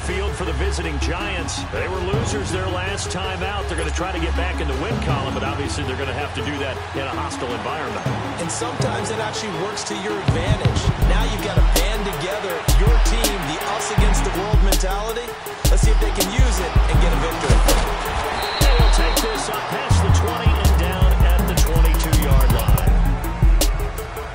field for the visiting Giants. They were losers their last time out. They're going to try to get back in the win column, but obviously they're going to have to do that in a hostile environment. And sometimes it actually works to your advantage. Now you've got to band together your team, the us against the world mentality. Let's see if they can use it and get a victory. They will take this up past the 20 and down at the 22-yard line.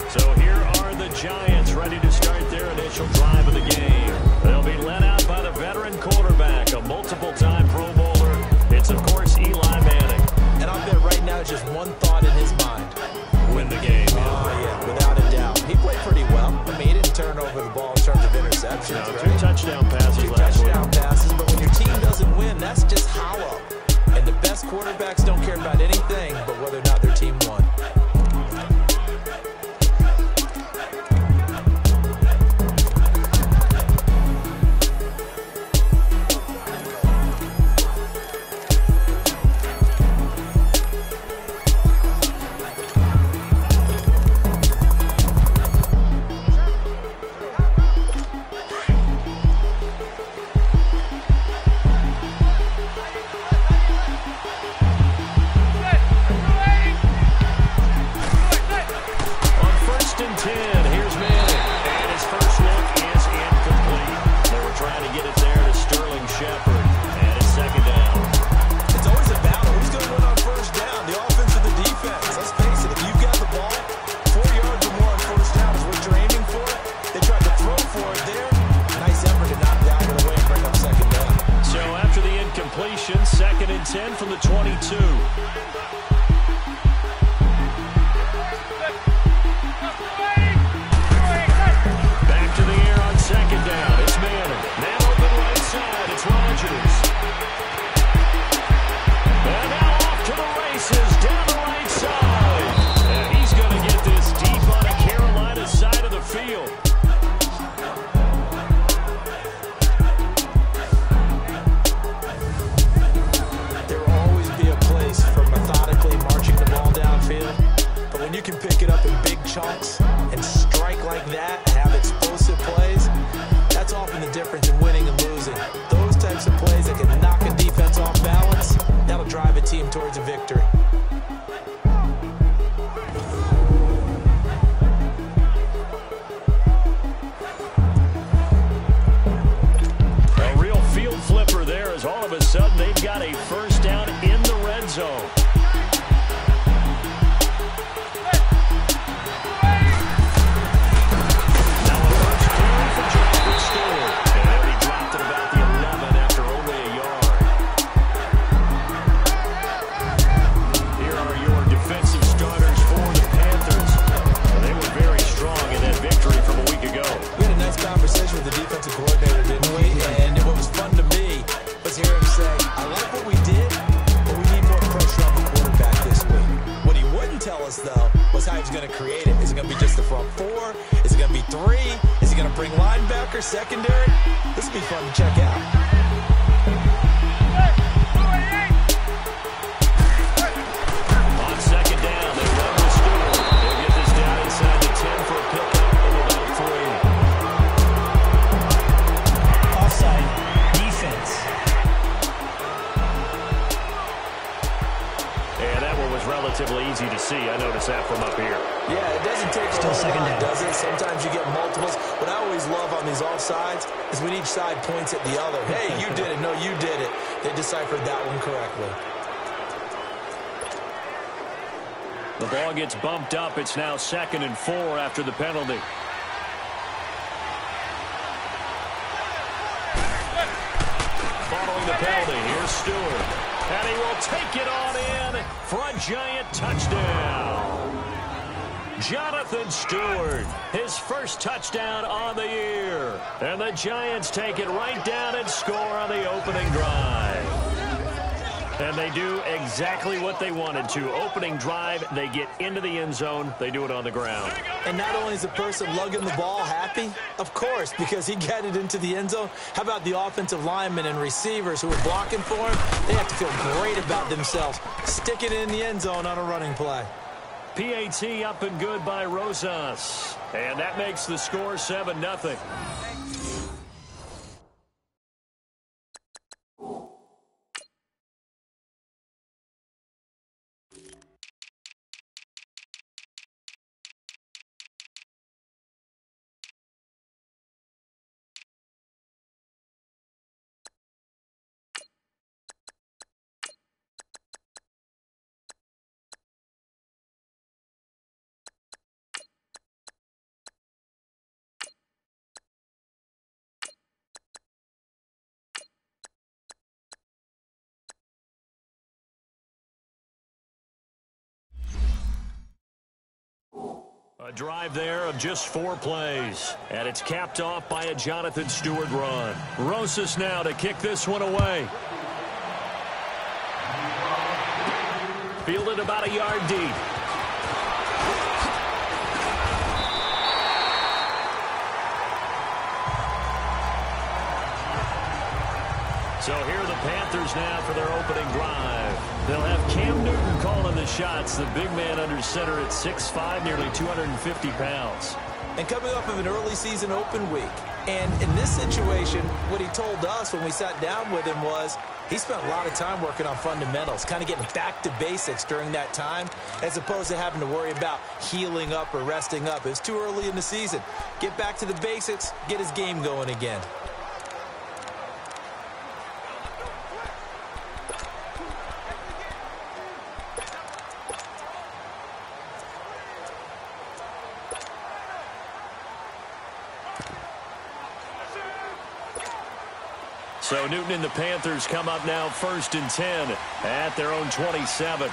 So here are the Giants ready to start their initial drive of the game. They'll be led out by the veteran quarterback, a multiple-time Pro Bowler. It's, of course, Eli Manning. And I'll bet right now just one thought in his mind. Win the game. Yeah, without a doubt. He played pretty well. I mean, he didn't turn over the ball in terms of interceptions. No, right? 2 touchdown passes last week. 2 touchdown passes, but when your team doesn't win, that's just hollow. And the best quarterbacks don't care about anything but whether or not their team won. Second and 10 from the 22. Back to the air on second down. It's Manning. Man open right side. It's Rodgers. And now off to the races down the right side. And he's going to get this deep on the Carolina side of the field. When you can pick it up in big chunks and strike like that, have explosive plays, that's often the difference in winning and losing. Those types of plays that can knock a defense off balance, that'll drive a team towards a victory. A real field flipper there as all of a sudden they've got a first down in the red zone. Here are your defensive starters for the Panthers. They were very strong in that victory from a week ago. We had a nice conversation with the defensive coordinator, didn't we? And what was fun to me was hear him say, I like what we did, but we need more pressure on the quarterback this week. What he wouldn't tell us, though, was how he's going to create it. Is it going to be just the front 4? Is it going to be 3? Is he going to bring linebacker, secondary? This will be fun to check out. Relatively easy to see. I noticed that from up here. Yeah, it doesn't take still second down, does it? Sometimes you get multiples. What I always love on these offsides is when each side points at the other. Hey, you did it. No, you did it. They deciphered that one correctly. The ball gets bumped up. It's now 2nd and 4 after the penalty. Following the penalty, here's Stewart. And he will take it on in for a Giant touchdown. Jonathan Stewart, his first touchdown on the year. And the Giants take it right down and score on the opening drive. And they do exactly what they wanted to. Opening drive, they get into the end zone. They do it on the ground. And not only is the person lugging the ball happy, of course, because he got it into the end zone. How about the offensive linemen and receivers who are blocking for him? They have to feel great about themselves. Stick it in the end zone on a running play. PAT up and good by Rosas. And that makes the score 7-0. A drive there of just 4 plays, and it's capped off by a Jonathan Stewart run. Rosas now to kick this one away. Fielded about a yard deep. So here are the Panthers now for their opening drive. They'll have Cam Newton calling the shots, the big man under center at 6'5", nearly 250 pounds. And coming off of an early season open week. And in this situation, what he told us when we sat down with him was he spent a lot of time working on fundamentals, kind of getting back to basics during that time, as opposed to having to worry about healing up or resting up. It's too early in the season. Get back to the basics, get his game going again. So Newton and the Panthers come up now 1st and 10 at their own 27.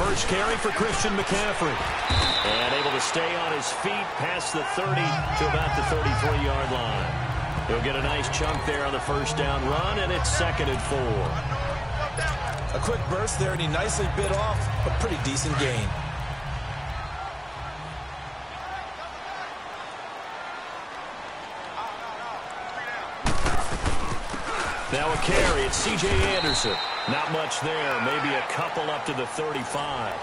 First carry for Christian McCaffrey. And able to stay on his feet past the 30 to about the 33-yard line. He'll get a nice chunk there on the first down run, and it's 2nd and 4. A quick burst there, and he nicely bit off a pretty decent gain. Now a carry. It's C.J. Anderson. Not much there. Maybe a couple up to the 35.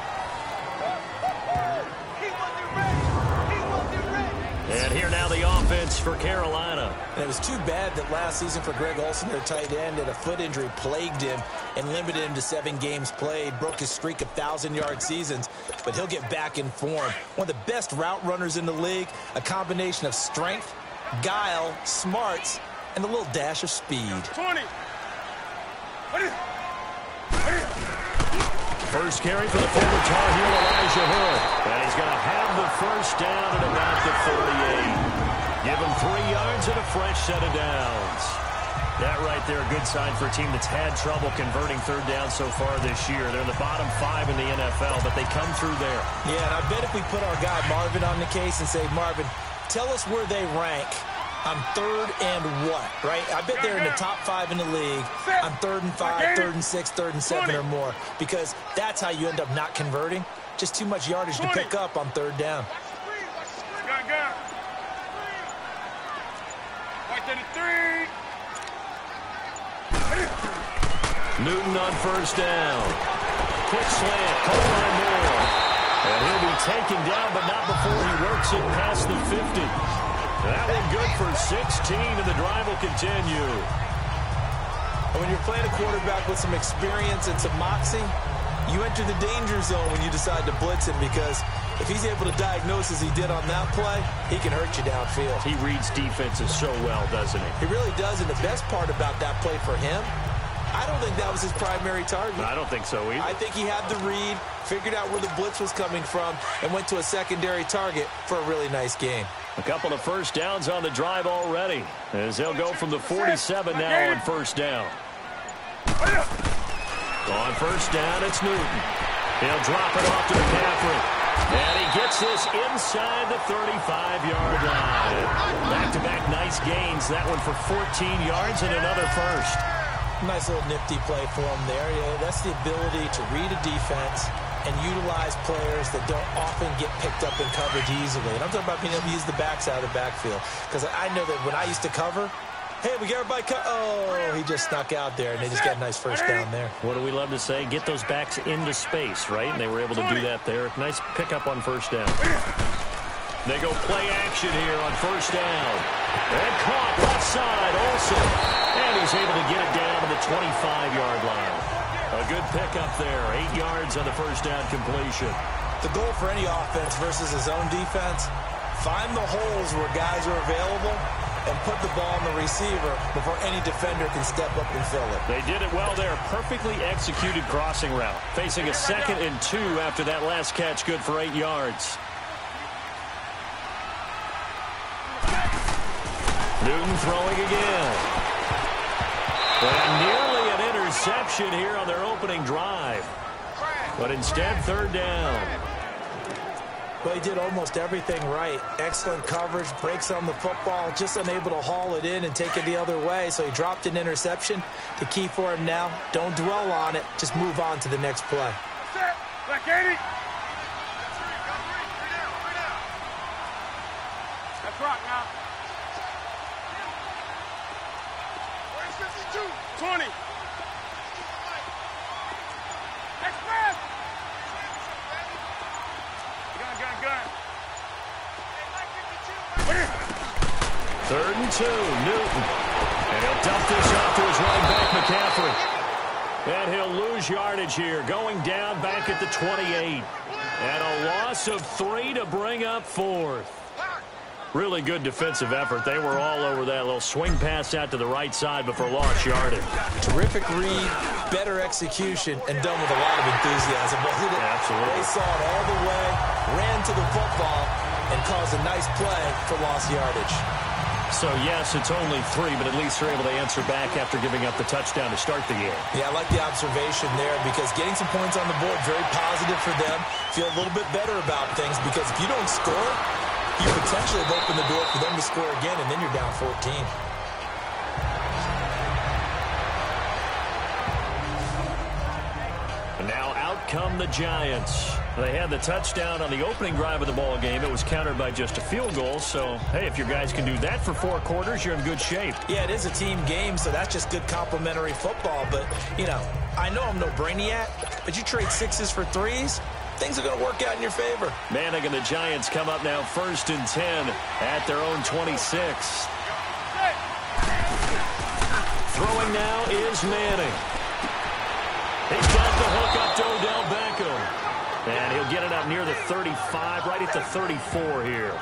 And here now the offense for Carolina. And it was too bad that last season for Greg Olsen, their tight end, that a foot injury plagued him and limited him to 7 games played, broke his streak of 1,000-yard seasons, but he'll get back in form. One of the best route runners in the league, a combination of strength, guile, smarts, and a little dash of speed. 20. First carry for the former Tar Heel Elijah Hood. And he's going to have the first down at about the 48. Give him 3 yards and a fresh set of downs. That right there, a good sign for a team that's had trouble converting 3rd down so far this year. They're in the bottom 5 in the NFL, but they come through there. Yeah, and I bet if we put our guy Marvin on the case and say, Marvin, tell us where they rank on 3rd and what, right? I bet they're in the top 5 in the league on 3rd and 5, 3rd and 6, 3rd and 7 or more, because that's how you end up not converting. Just too much yardage to pick up on 3rd down. Newton on first down. Quick slant, caught by Moore. And he'll be taken down, but not before he works it past the 50. That one good for 16, and the drive will continue. When you're playing a quarterback with some experience and some moxie, you enter the danger zone when you decide to blitz him, because if he's able to diagnose as he did on that play, he can hurt you downfield. He reads defenses so well, doesn't he? He really does, and the best part about that play for him, I don't think that was his primary target. I don't think so either. I think he had the read, figured out where the blitz was coming from, and went to a secondary target for a really nice game. A couple of first downs on the drive already, as they'll go from the 47 now on first down. On first down, it's Newton. He'll drop it off to McCaffrey. And he gets this inside the 35-yard line. Back-to-back nice gains. That one for 14 yards and another first. Nice little nifty play for him there. Yeah, that's the ability to read a defense and utilize players that don't often get picked up in coverage easily. And I'm talking about being able to use the backside of the backfield. Because I know that when I used to cover, hey, we got everybody oh, he just snuck out there, and they just got a nice first down there. What do we love to say? Get those backs into space, right? And they were able to do that there. Nice pickup on first down. They go play action here on first down. And caught left side also. And he's able to get it down to the 25-yard line. A good pickup there. 8 yards on the first down completion. The goal for any offense versus his own defense, find the holes where guys are available and put the ball on the receiver before any defender can step up and fill it. They did it well there. Perfectly executed crossing route. Facing a 2nd and 2 after that last catch. Good for 8 yards. Newton throwing again. And nearly an interception here on their opening drive. But instead, third down. Well, he did almost everything right. Excellent coverage, breaks on the football, just unable to haul it in and take it the other way. So he dropped an interception. The key for him now, don't dwell on it. Just move on to the next play. Black 80. That's rock now. 20. Express. Gun. 3rd and 2, Newton. And he'll dump this off to his running back, McCaffrey. And he'll lose yardage here, going down back at the 28. And a loss of 3 to bring up 4th. Really good defensive effort. They were all over that little swing pass out to the right side before lost yardage. Terrific read, better execution, and done with a lot of enthusiasm, wasn't it? Absolutely. They saw it all the way, ran to the football, and caused a nice play for lost yardage. So, yes, it's only 3, but at least they're able to answer back after giving up the touchdown to start the game. Yeah, I like the observation there because getting some points on the board, very positive for them. Feel a little bit better about things because if you don't score, you potentially have opened the door for them to score again, and then you're down 14. And now out come the Giants. They had the touchdown on the opening drive of the ball game. It was countered by just a field goal. So, hey, if your guys can do that for 4 quarters, you're in good shape. Yeah, it is a team game, so that's just good complimentary football. But, you know, I know I'm no brainiac, but you trade 6s for 3s, things are going to work out in your favor. Manning and the Giants come up now 1st and 10 at their own 26. Throwing now is Manning. He's got the hook up to Odell Beckham. And he'll get it up near the 35, right at the 34 here.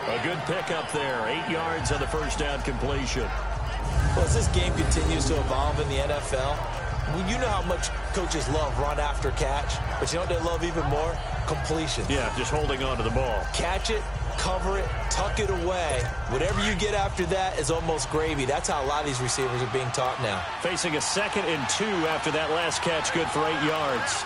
A good pickup there. 8 yards on the first down completion. Well, as this game continues to evolve in the NFL, you know how much coaches love run after catch, but you know what they love even more? Completion. Yeah, just holding on to the ball. Catch it, cover it, tuck it away. Whatever you get after that is almost gravy. That's how a lot of these receivers are being taught now. Facing a 2nd and 2 after that last catch, good for 8 yards.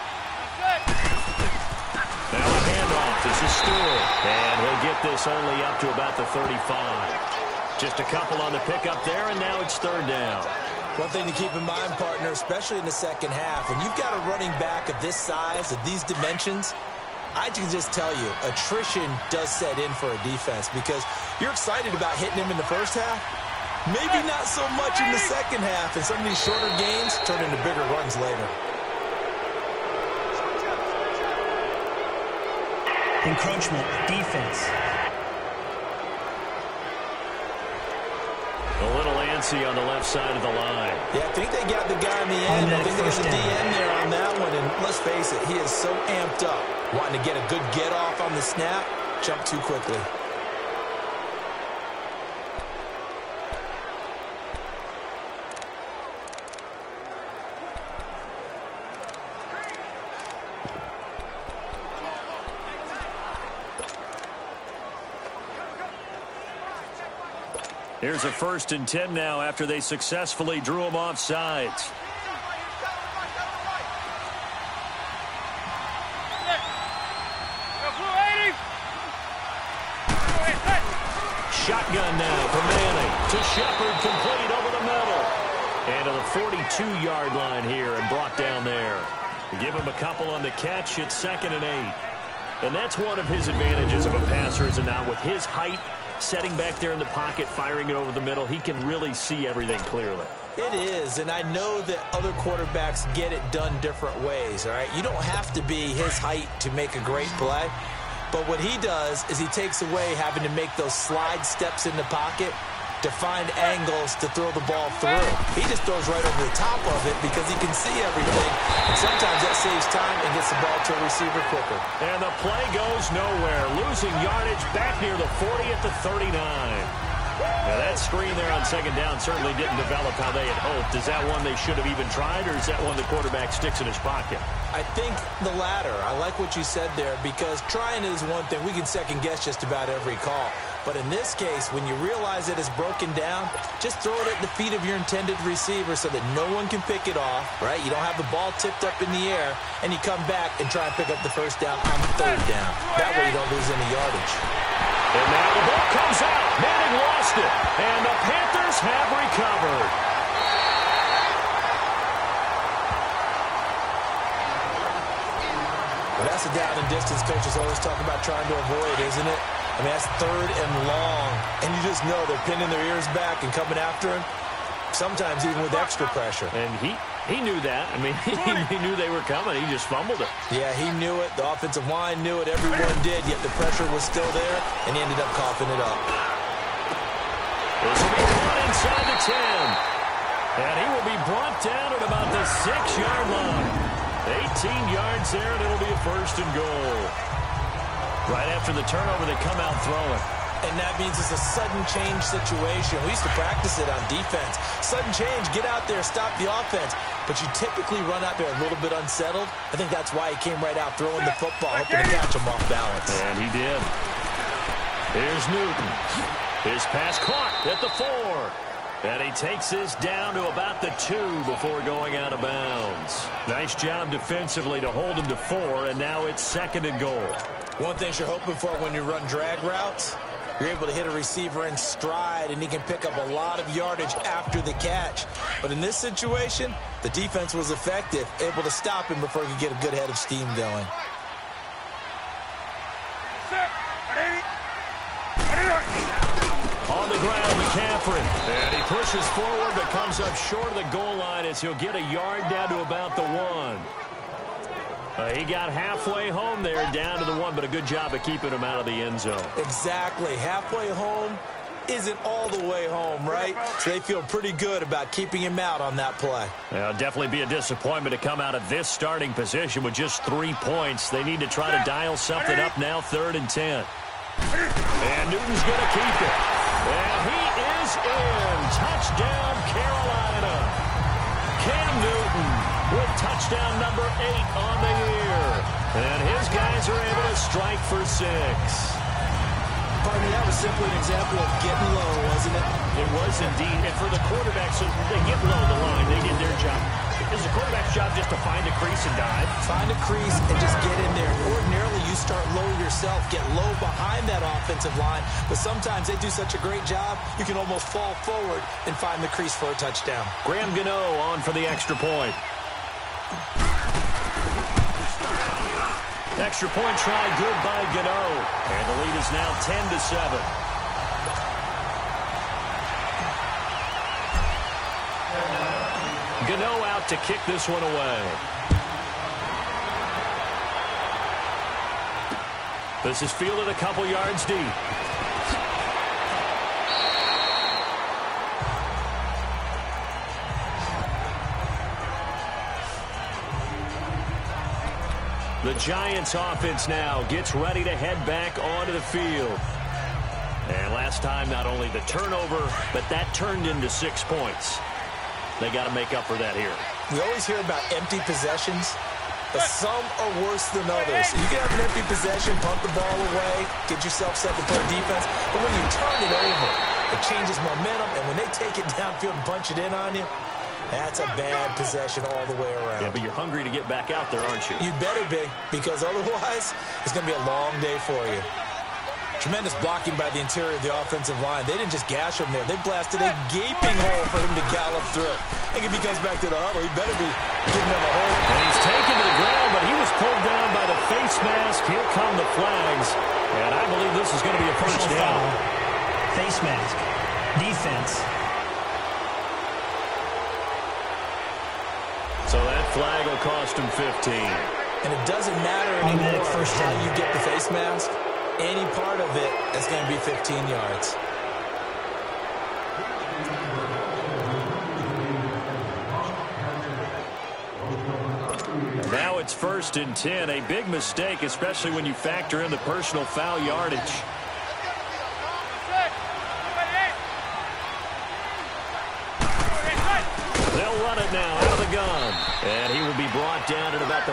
Now a handoff. This is Stewart. And he'll get this only up to about the 35. Just a couple on the pickup there, and now it's 3rd down. One thing to keep in mind, partner, especially in the second half, when you've got a running back of this size, of these dimensions, I can just tell you, attrition does set in for a defense because you're excited about hitting him in the first half. Maybe not so much in the second half, and some of these shorter gains turn into bigger runs later. Encroachment, defense. A little antsy on the left side of the line. Yeah, I think they got the guy in the end. I think there's a DN there on that one, and let's face it, he is so amped up, wanting to get a good get-off on the snap, jump too quickly. Here's a 1st and 10 now after they successfully drew him off sides. Shotgun now for Manning to Shepard, complete over the middle. And to the 42-yard line here and brought down there. Give him a couple on the catch. It's 2nd and 8. And that's one of his advantages of a passer, is now with his height, setting back there in the pocket, firing it over the middle, he can really see everything clearly. It is, and I know that other quarterbacks get it done different ways, all right? You don't have to be his height to make a great play, but what he does is he takes away having to make those slide steps in the pocket to find angles to throw the ball through. He just throws right over the top of it because he can see everything, and sometimes that saves time and gets the ball to a receiver quicker. And the play goes nowhere, losing yardage back near the 40 at the 39. Now that screen there on second down certainly didn't develop how they had hoped. Is that one they should have even tried, or is that one the quarterback sticks in his pocket? I think the latter. I like what you said there, because trying is one thing. We can second-guess just about every call. But in this case, when you realize it is broken down, just throw it at the feet of your intended receiver so that no one can pick it off, right? You don't have the ball tipped up in the air, and you come back and try and pick up the first down on third down. That way you don't lose any yardage. And now the ball comes out. Manning lost it, and the Panthers have recovered. Well, that's a down and distance coaches always talk about trying to avoid, isn't it? I mean, that's third and long, and you just know they're pinning their ears back and coming after him, sometimes even with extra pressure. And he knew that. I mean, he knew they were coming. He just fumbled it. Yeah, he knew it. The offensive line knew it. Everyone did, yet the pressure was still there, and he ended up coughing it up. This will be run inside the 10. And he will be brought down at about the 6-yard line. 18 yards there, and it'll be a first and goal. Right after the turnover, they come out throwing. And that means it's a sudden change situation. We used to practice it on defense. Sudden change, get out there, stop the offense. But you typically run out there a little bit unsettled. I think that's why he came right out throwing the football, hoping to catch him off balance. And he did. Here's Newton. His pass caught at the 4. And he takes this down to about the 2 before going out of bounds. Nice job defensively to hold him to 4, and now it's second and goal. One thing you're hoping for when you run drag routes, you're able to hit a receiver in stride, and he can pick up a lot of yardage after the catch. But in this situation, the defense was effective, able to stop him before he could get a good head of steam going. On the ground, McCaffrey. And he pushes forward, but comes up short of the goal line as he'll get a yard down to about the 1. He got halfway home there, down to the 1, but a good job of keeping him out of the end zone. Exactly. Halfway home isn't all the way home, right? So they feel pretty good about keeping him out on that play. It'll definitely be a disappointment to come out of this starting position with just 3 points. They need to try to dial something up now, 3rd and 10. And Newton's going to keep it. And he is in. Touchdown, Carolina. Cam Newton with touchdown number 8 on the year. And his guys are able to strike for 6. Pardon me, that was simply an example of getting low, wasn't it? It was indeed. And for the quarterbacks, so they get low the line. They did their job. It's the quarterback's job just to find a crease and dive. Find a crease and just get in there. Ordinarily, you start low yourself, get low behind that offensive line. But sometimes they do such a great job, you can almost fall forward and find the crease for a touchdown. Graham Gano on for the extra point. Extra point try, good by Gano. And the lead is now 10-7. Gano out to kick this one away. This is fielded a couple yards deep. The Giants offense now gets ready to head back onto the field. And last time, not only the turnover, but that turned into 6 points. They got to make up for that here. We always hear about empty possessions, but some are worse than others. You can have an empty possession, punt the ball away, get yourself set to play defense, but when you turn it over, it changes momentum, and when they take it downfield and punch it in on you, that's a bad possession all the way around. Yeah, but you're hungry to get back out there, aren't you? You better be, because otherwise, it's going to be a long day for you. Tremendous blocking by the interior of the offensive line. They didn't just gash him there. They blasted a gaping hole for him to gallop through. I think if he comes back to the huddle, he better be giving them a hole. And he's taken to the ground, but he was pulled down by the face mask. Here come the flags. And I believe this is going to be a first down. Face mask. Defense. So that flag will cost him 15. And it doesn't matter anymore how you get the face mask. Any part of it is going to be 15 yards. Now it's 1st and 10. A big mistake, especially when you factor in the personal foul yardage.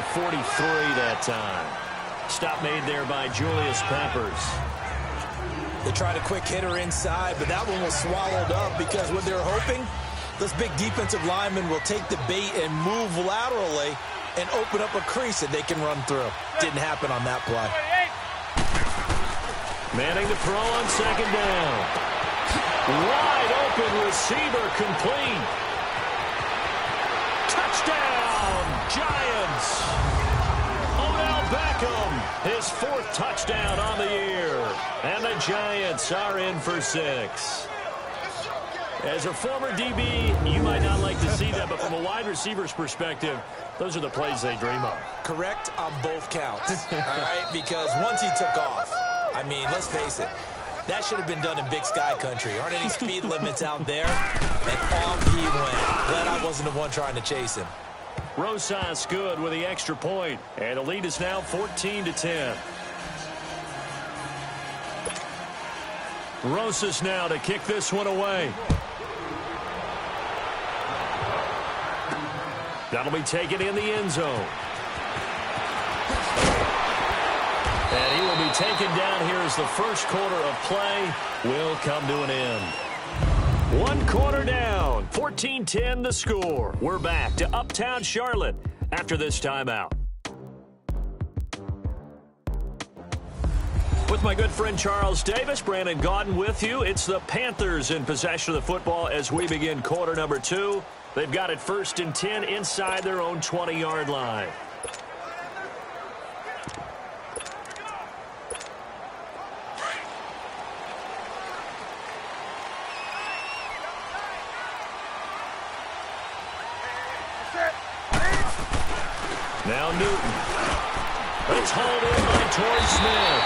the 43 that time. Stop made there by Julius Peppers. They tried a quick hitter inside, but that one was swallowed up because what they're hoping, those big defensive linemen will take the bait and move laterally and open up a crease that they can run through. Didn't happen on that play. Manning to throw on second down. Wide open receiver complete. Touchdown, Giants. Odell Beckham, his 4th touchdown on the year. And the Giants are in for 6. As a former DB, you might not like to see that, but from a wide receiver's perspective, those are the plays they dream of. Correct on both counts, all right? Because once he took off, I mean, let's face it, that should have been done in Big Sky country. Aren't any speed limits out there? And off he went. Glad I wasn't the one trying to chase him. Rosas good with the extra point, and the lead is now 14-10. Rosas now to kick this one away. That'll be taken in the end zone. And he will be taken down here as the first quarter of play will come to an end. 1 quarter down, 14-10 the score. We're back to Uptown Charlotte after this timeout. With my good friend Charles Davis, Brandon Gaudin with you. It's the Panthers in possession of the football as we begin quarter number 2. They've got it 1st and 10 inside their own 20-yard line. Now Newton. It's hauled in by Torrey Smith.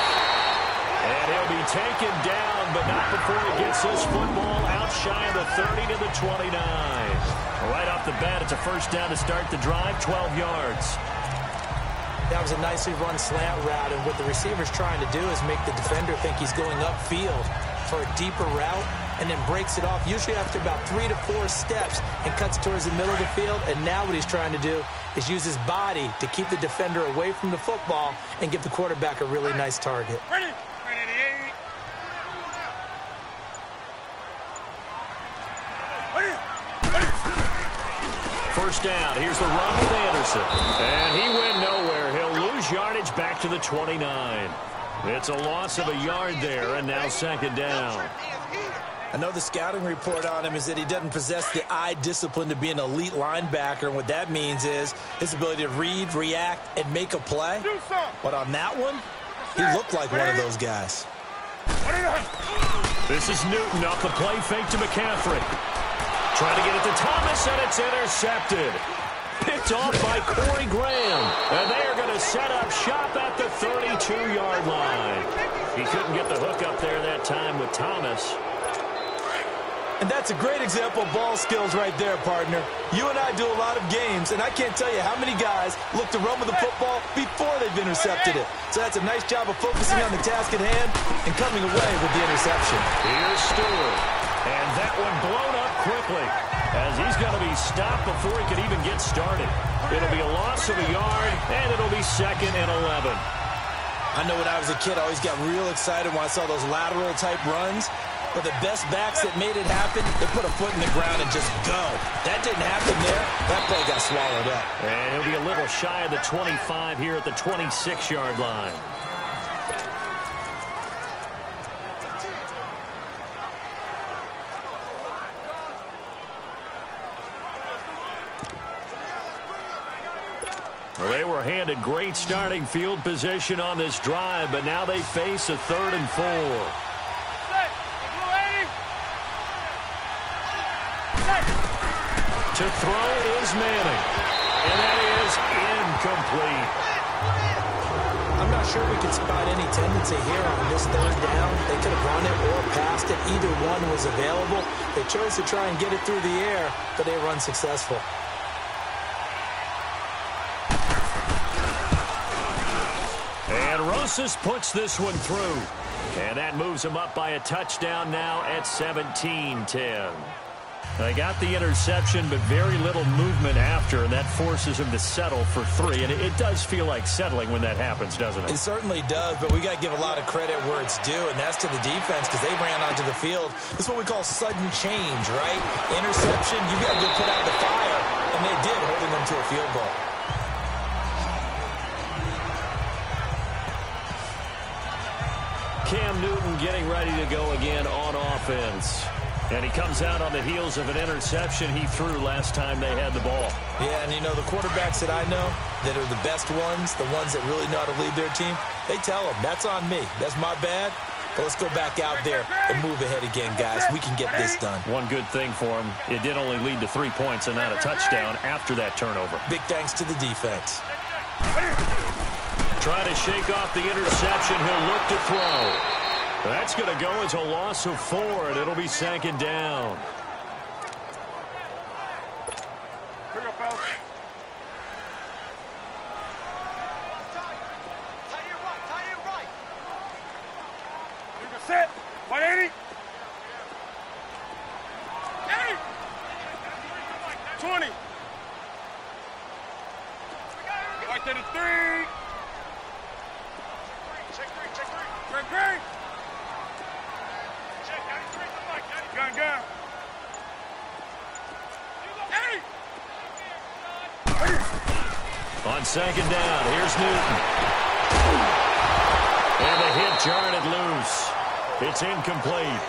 And he'll be taken down, but not before he gets this football out shy of the 30 to the 29. Right off the bat, it's a first down to start the drive, 12 yards. That was a nicely run slant route, and what the receiver's trying to do is make the defender think he's going upfield for a deeper route and then breaks it off, usually after about 3 to 4 steps, and cuts towards the middle of the field. And now what he's trying to do is use his body to keep the defender away from the football and give the quarterback a really nice target. Ready. First down. Here's the run with Anderson. And he went nowhere. He'll lose yardage back to the 29. It's a loss of a yard there, and now second down. I know the scouting report on him is that he doesn't possess the eye discipline to be an elite linebacker, and what that means is his ability to read, react, and make a play. But on that one, he looked like one of those guys. This is Newton off the play fake to McCaffrey. Trying to get it to Thomas, and it's intercepted. Picked off by Corey Graham. And they are going to set up shop at the 32-yard line. He couldn't get the hook up there that time with Thomas. And that's a great example of ball skills right there, partner. You and I do a lot of games, and I can't tell you how many guys look to run with the football before they've intercepted it. So that's a nice job of focusing on the task at hand and coming away with the interception. Here's Stewart. And that one blown up quickly as he's going to be stopped before he can even get started. It'll be a loss of a yard, and it'll be 2nd and 11. I know when I was a kid, I always got real excited when I saw those lateral-type runs. But the best backs that made it happen, they put a foot in the ground and just go. That didn't happen there. That play got swallowed up. And he'll be a little shy of the 25 here at the 26-yard line. Well, they were handed great starting field position on this drive, but now they face a 3rd and 4. To throw is Manning. And that is incomplete. I'm not sure we could spot any tendency here on this 3rd down. They could have run it or passed it. Either one was available. They chose to try and get it through the air, but they were unsuccessful. And Rosas puts this one through. And that moves him up by a touchdown now at 17-10. They got the interception, but very little movement after, and that forces him to settle for 3. And it does feel like settling when that happens, doesn't it? It certainly does, but we got to give a lot of credit where it's due, and that's to the defense because they ran onto the field. This is what we call sudden change, right? Interception, you got to go put out the fire, and they did, holding them to a field goal. Cam Newton getting ready to go again on offense. And he comes out on the heels of an interception he threw last time they had the ball. Yeah, and you know, the quarterbacks that I know that are the best ones, the ones that really know how to lead their team, they tell them, that's on me. That's my bad. But let's go back out there and move ahead again, guys. We can get this done. One good thing for him, it did only lead to 3 points and not a touchdown after that turnover. Big thanks to the defense. Trying to shake off the interception. He'll look to throw. That's going to go as a loss of 4, and it'll be 2nd down. Here we go, fellas. Tie you right. You can set. 180. 20. Right there to 3. Check 3. Check 3. Gun. On 2nd down, here's Newton. And the hit jarred it loose. It's incomplete.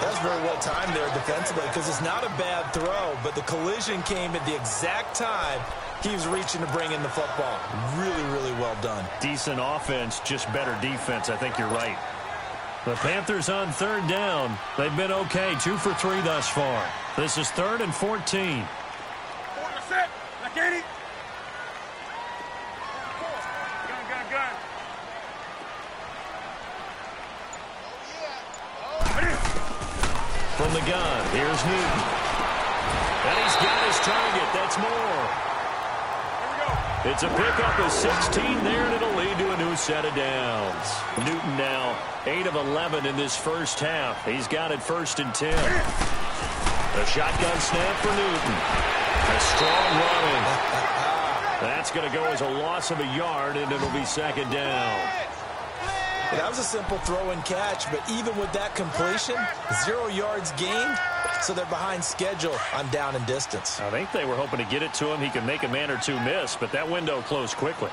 That's very well timed there defensively because it's not a bad throw, but the collision came at the exact time he was reaching to bring in the football. Really, really well done. Decent offense, just better defense. I think you're right. The Panthers on 3rd down. They've been okay, 2 for 3 thus far. This is 3rd and 14. Set. Like 80. Gun. From the gun, here's Newton. And he's got his target. That's more. It's a pickup of 16 there, and it'll lead to a new set of downs. Newton now 8 of 11 in this first half. He's got it 1st and 10. A shotgun snap for Newton. A strong running. That's going to go as a loss of a yard, and it'll be 2nd down. Yeah, that was a simple throw and catch, but even with that completion, 0 yards gained, so they're behind schedule on down and distance. I think they were hoping to get it to him. He could make a man or 2 miss, but that window closed quickly.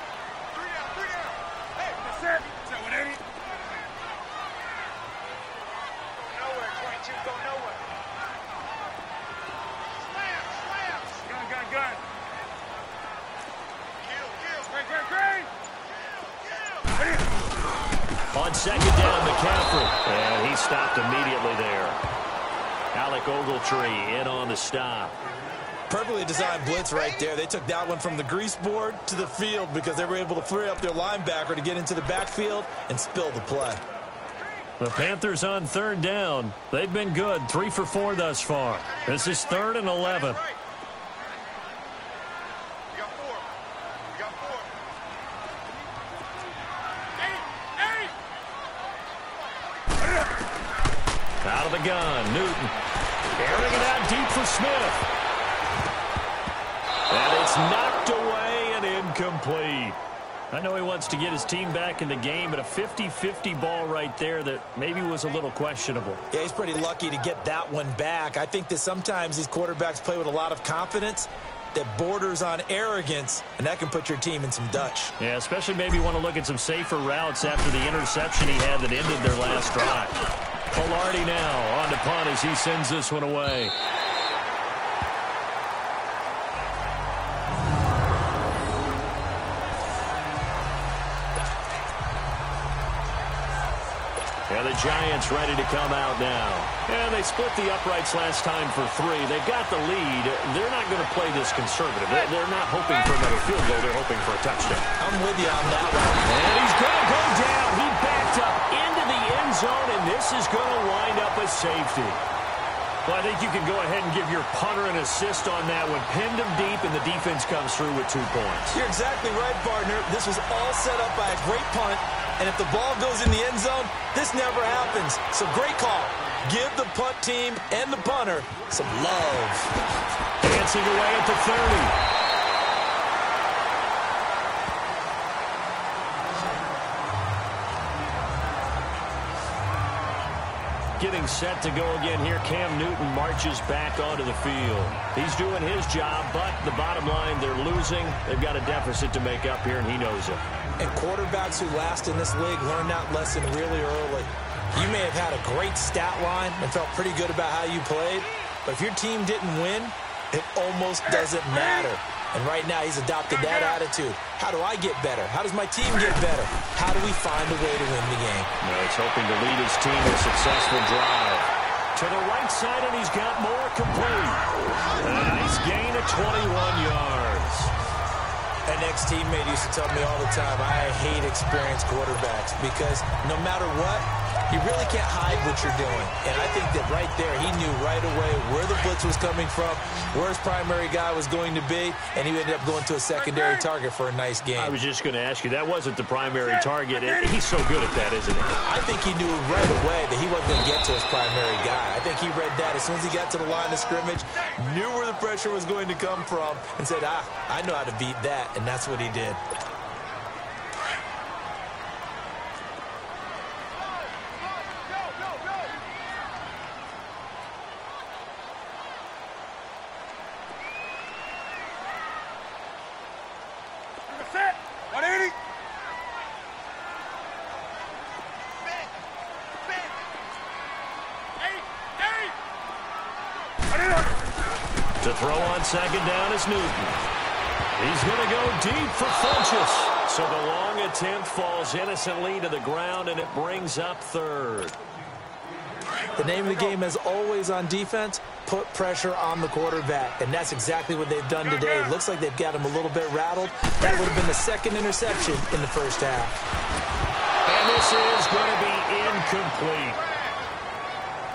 On 2nd down, McCaffrey. And he stopped immediately there. Alec Ogletree in on the stop. Perfectly designed blitz right there. They took that one from the grease board to the field because they were able to free up their linebacker to get into the backfield and spill the play. The Panthers on 3rd down. They've been good, 3 for 4 thus far. This is 3rd and 11. Out of the gun, Newton. Airing it out deep for Smith. And it's knocked away and incomplete. I know he wants to get his team back in the game, but a 50-50 ball right there that maybe was a little questionable. Yeah, he's pretty lucky to get that one back. I think that sometimes these quarterbacks play with a lot of confidence that borders on arrogance, and that can put your team in some Dutch. Yeah, especially maybe want to look at some safer routes after the interception he had that ended their last drive. Polardi now on to punt as he sends this one away. And the Giants ready to come out now. And they split the uprights last time for 3. They've got the lead. They're not going to play this conservative. They're not hoping for another field goal. They're hoping for a touchdown. I'm with you on that one. And he's going to go down. He backed up into the end zone, and this is going to wind up a safety. Well, I think you can go ahead and give your punter an assist on that one. Pinned him deep, and the defense comes through with 2 points. You're exactly right, partner. This was all set up by a great punt. And if the ball goes in the end zone, this never happens. So great call. Give the punt team and the punter some love. Dancing away at the 30. Getting set to go again here. Cam Newton marches back onto the field. He's doing his job, but the bottom line, they're losing. They've got a deficit to make up here, and he knows it. And quarterbacks who last in this league learn that lesson really early. You may have had a great stat line and felt pretty good about how you played, but if your team didn't win, it almost doesn't matter. And right now, he's adopted that attitude. How do I get better? How does my team get better? How do we find a way to win the game? No, he's hoping to lead his team to a successful drive. To the right side, and he's got more complete. A nice gain of 21 yards. An ex-teammate used to tell me all the time, I hate experienced quarterbacks because no matter what, you really can't hide what you're doing. And I think that right there, he knew right away where the blitz was coming from, where his primary guy was going to be, and he ended up going to a secondary target for a nice game. I was just going to ask you, that wasn't the primary target. He's so good at that, isn't he? I think he knew right away that he wasn't going to get to his primary guy. I think he read that as soon as he got to the line of scrimmage, knew where the pressure was going to come from, and said, I know how to beat that, and that's what he did. Set. 180. To throw on second down is Newton. He's going to go deep for Funchess. So the long attempt falls innocently to the ground, and it brings up third. The name of the game is always on defense, put pressure on the quarterback. And that's exactly what they've done today. Looks like they've got him a little bit rattled. That would have been the second interception in the first half. And this is going to be incomplete.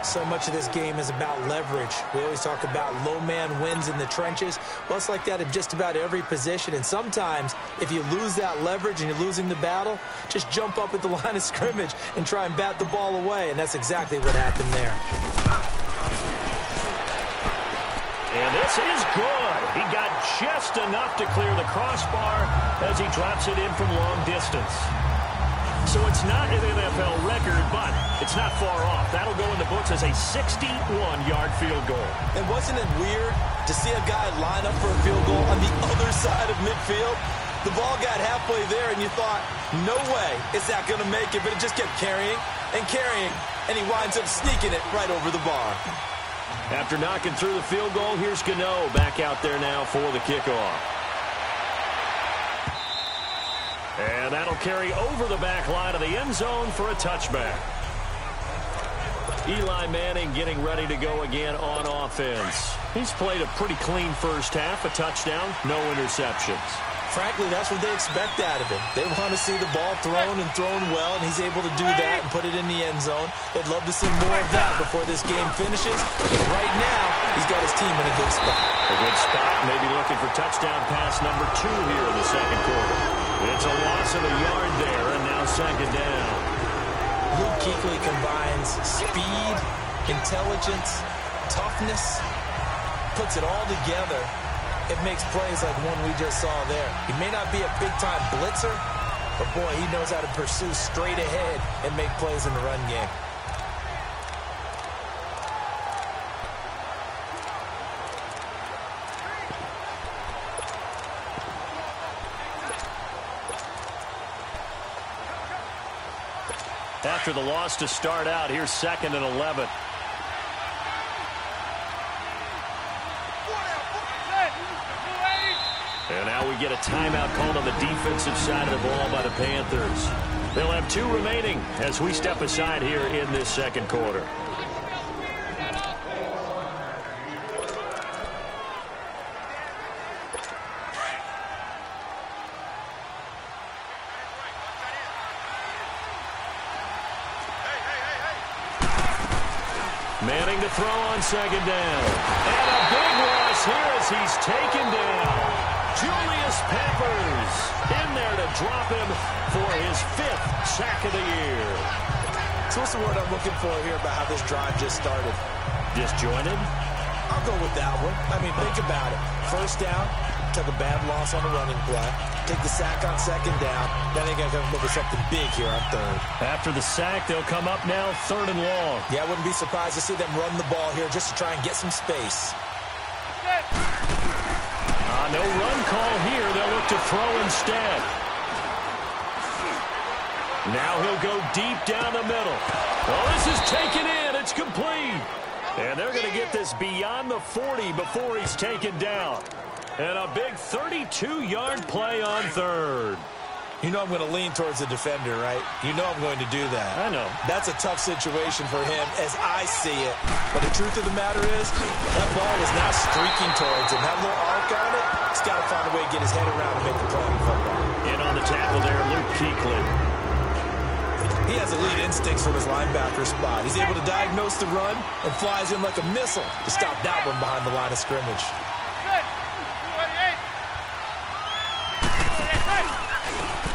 So much of this game is about leverage. We always talk about low man wins in the trenches. Well, it's like that in just about every position. And sometimes, if you lose that leverage and you're losing the battle, just jump up at the line of scrimmage and try and bat the ball away. And that's exactly what happened there. And this is good. He got just enough to clear the crossbar as he drops it in from long distance. So it's not an NFL record, but it's not far off. That'll go in the books as a 61-yard field goal. And wasn't it weird to see a guy line up for a field goal on the other side of midfield? The ball got halfway there, and you thought, no way is that going to make it, but it just kept carrying, and he winds up sneaking it right over the bar. After knocking through the field goal, here's Gano back out there now for the kickoff. And that'll carry over the back line of the end zone for a touchback. Eli Manning getting ready to go again on offense. He's played a pretty clean first half, a touchdown, no interceptions. Frankly, that's what they expect out of him. They want to see the ball thrown and thrown well, and he's able to do that and put it in the end zone. They'd love to see more of that before this game finishes. But right now, he's got his team in a good spot. A good spot, maybe looking for touchdown pass number 2 here in the second quarter. It's a loss of a yard there, and now second down. Luke Kuechly combines speed, intelligence, toughness, puts it all together. It makes plays like one we just saw there. He may not be a big-time blitzer, but, boy, he knows how to pursue straight ahead and make plays in the run game. After the loss to start out, here's 2nd and 11. And now we get a timeout called on the defensive side of the ball by the Panthers. They'll have 2 remaining as we step aside here in this second quarter. Manning to throw on second down. And a big loss here as he's taken down. Julius Peppers in there to drop him for his 5th sack of the year. Lance, what's the word I'm looking for here about how this drive just started? Disjointed? I'll go with that one. I mean, think about it. First down, took a bad loss on a running play. Take the sack on second down. Then they got to come up with something big here on third. After the sack, they'll come up now 3rd and long. Yeah, I wouldn't be surprised to see them run the ball here just to try and get some space. No run call here. They'll look to throw instead. Now he'll go deep down the middle. Well, this is taken in. It's complete. And they're going to get this beyond the 40 before he's taken down. And a big 32-yard play on third. You know I'm going to lean towards the defender, right? You know I'm going to do that. I know. That's a tough situation for him as I see it. But the truth of the matter is, that ball was now streaking towards him. Had a little arc on it. He's got to find a way to get his head around and make the play on football. In on the tackle there, Luke Kuechly. He has elite instincts from his linebacker spot. He's able to diagnose the run and flies in like a missile to stop that one behind the line of scrimmage.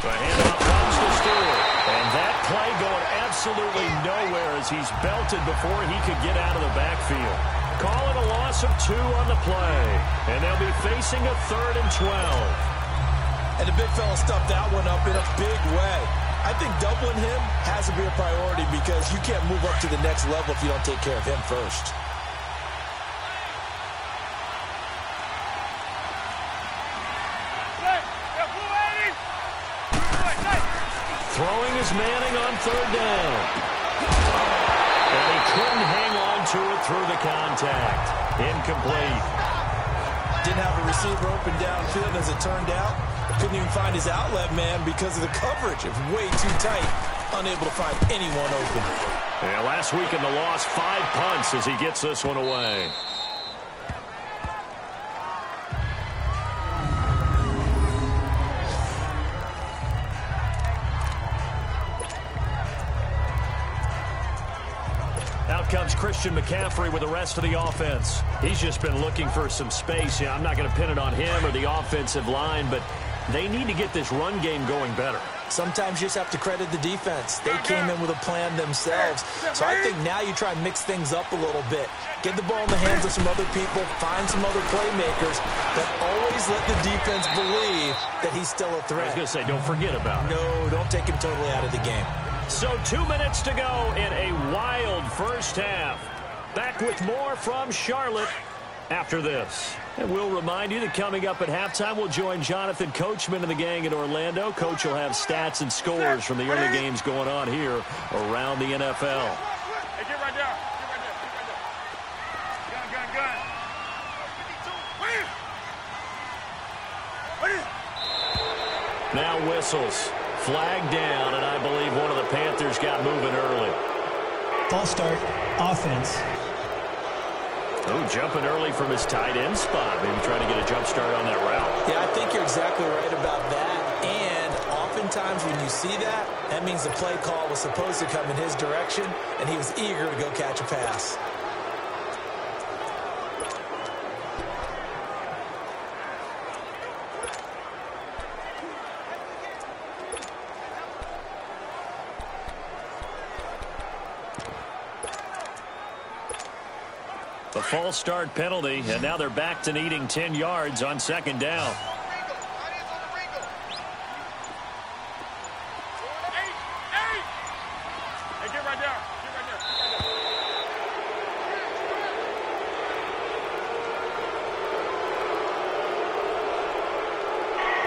The handoff comes to Stewart. And that play going absolutely nowhere as he's belted before he could get out of the backfield. Call it a loss of 2 on the play. And they'll be facing a 3rd and 12. And the big fella stuffed that one up in a big way. I think doubling him has to be a priority because you can't move up to the next level if you don't take care of him first. Throwing is Manning on 3rd down. And he couldn't hang on to it through the contact. Incomplete. Didn't have a receiver open downfield as it turned out. Couldn't even find his outlet man because of the coverage. It was way too tight. Unable to find anyone open. Yeah, last week in the loss, 5 punts as he gets this one away. Out comes Christian McCaffrey with the rest of the offense. He's just been looking for some space. Yeah, I'm not going to pin it on him or the offensive line, but they need to get this run game going better. Sometimes you just have to credit the defense. They came in with a plan themselves. So I think now you try and mix things up a little bit. Get the ball in the hands of some other people, find some other playmakers, but always let the defense believe that he's still a threat. I was going to say, don't forget about it. No, don't take him totally out of the game. So 2 minutes to go in a wild first half. Back with more from Charlotte after this. And we'll remind you that coming up at halftime, we'll join Jonathan Coachman and the gang in Orlando. Coach will have stats and scores from the early games going on here around the NFL. Hey, get right there. Get right there. Get right there. Gun. Now whistles. Flag down, and I believe one of the Panthers got moving early. False start, offense. Oh, jumping early from his tight end spot. Maybe trying to get a jump start on that route. Yeah, I think you're exactly right about that. And oftentimes when you see that, that means the play call was supposed to come in his direction, and he was eager to go catch a pass. The false start penalty, and now they're back to needing 10 yards on 2nd down. Hey, get right there. Get right there.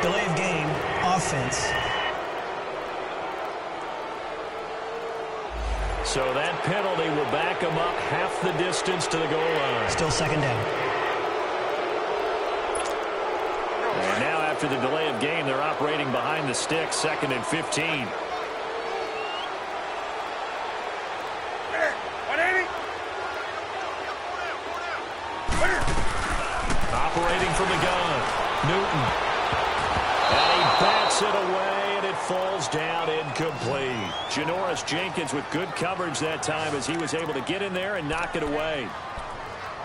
Delay of game, offense. So that penalty will back them up half the distance to the goal line. Still 2nd down. And now after the delay of game, they're operating behind the sticks, 2nd and 15. 180. Operating from the gun, Newton. And he bats it away, and it falls down incomplete. Janoris Jenkins with good coverage that time as he was able to get in there and knock it away.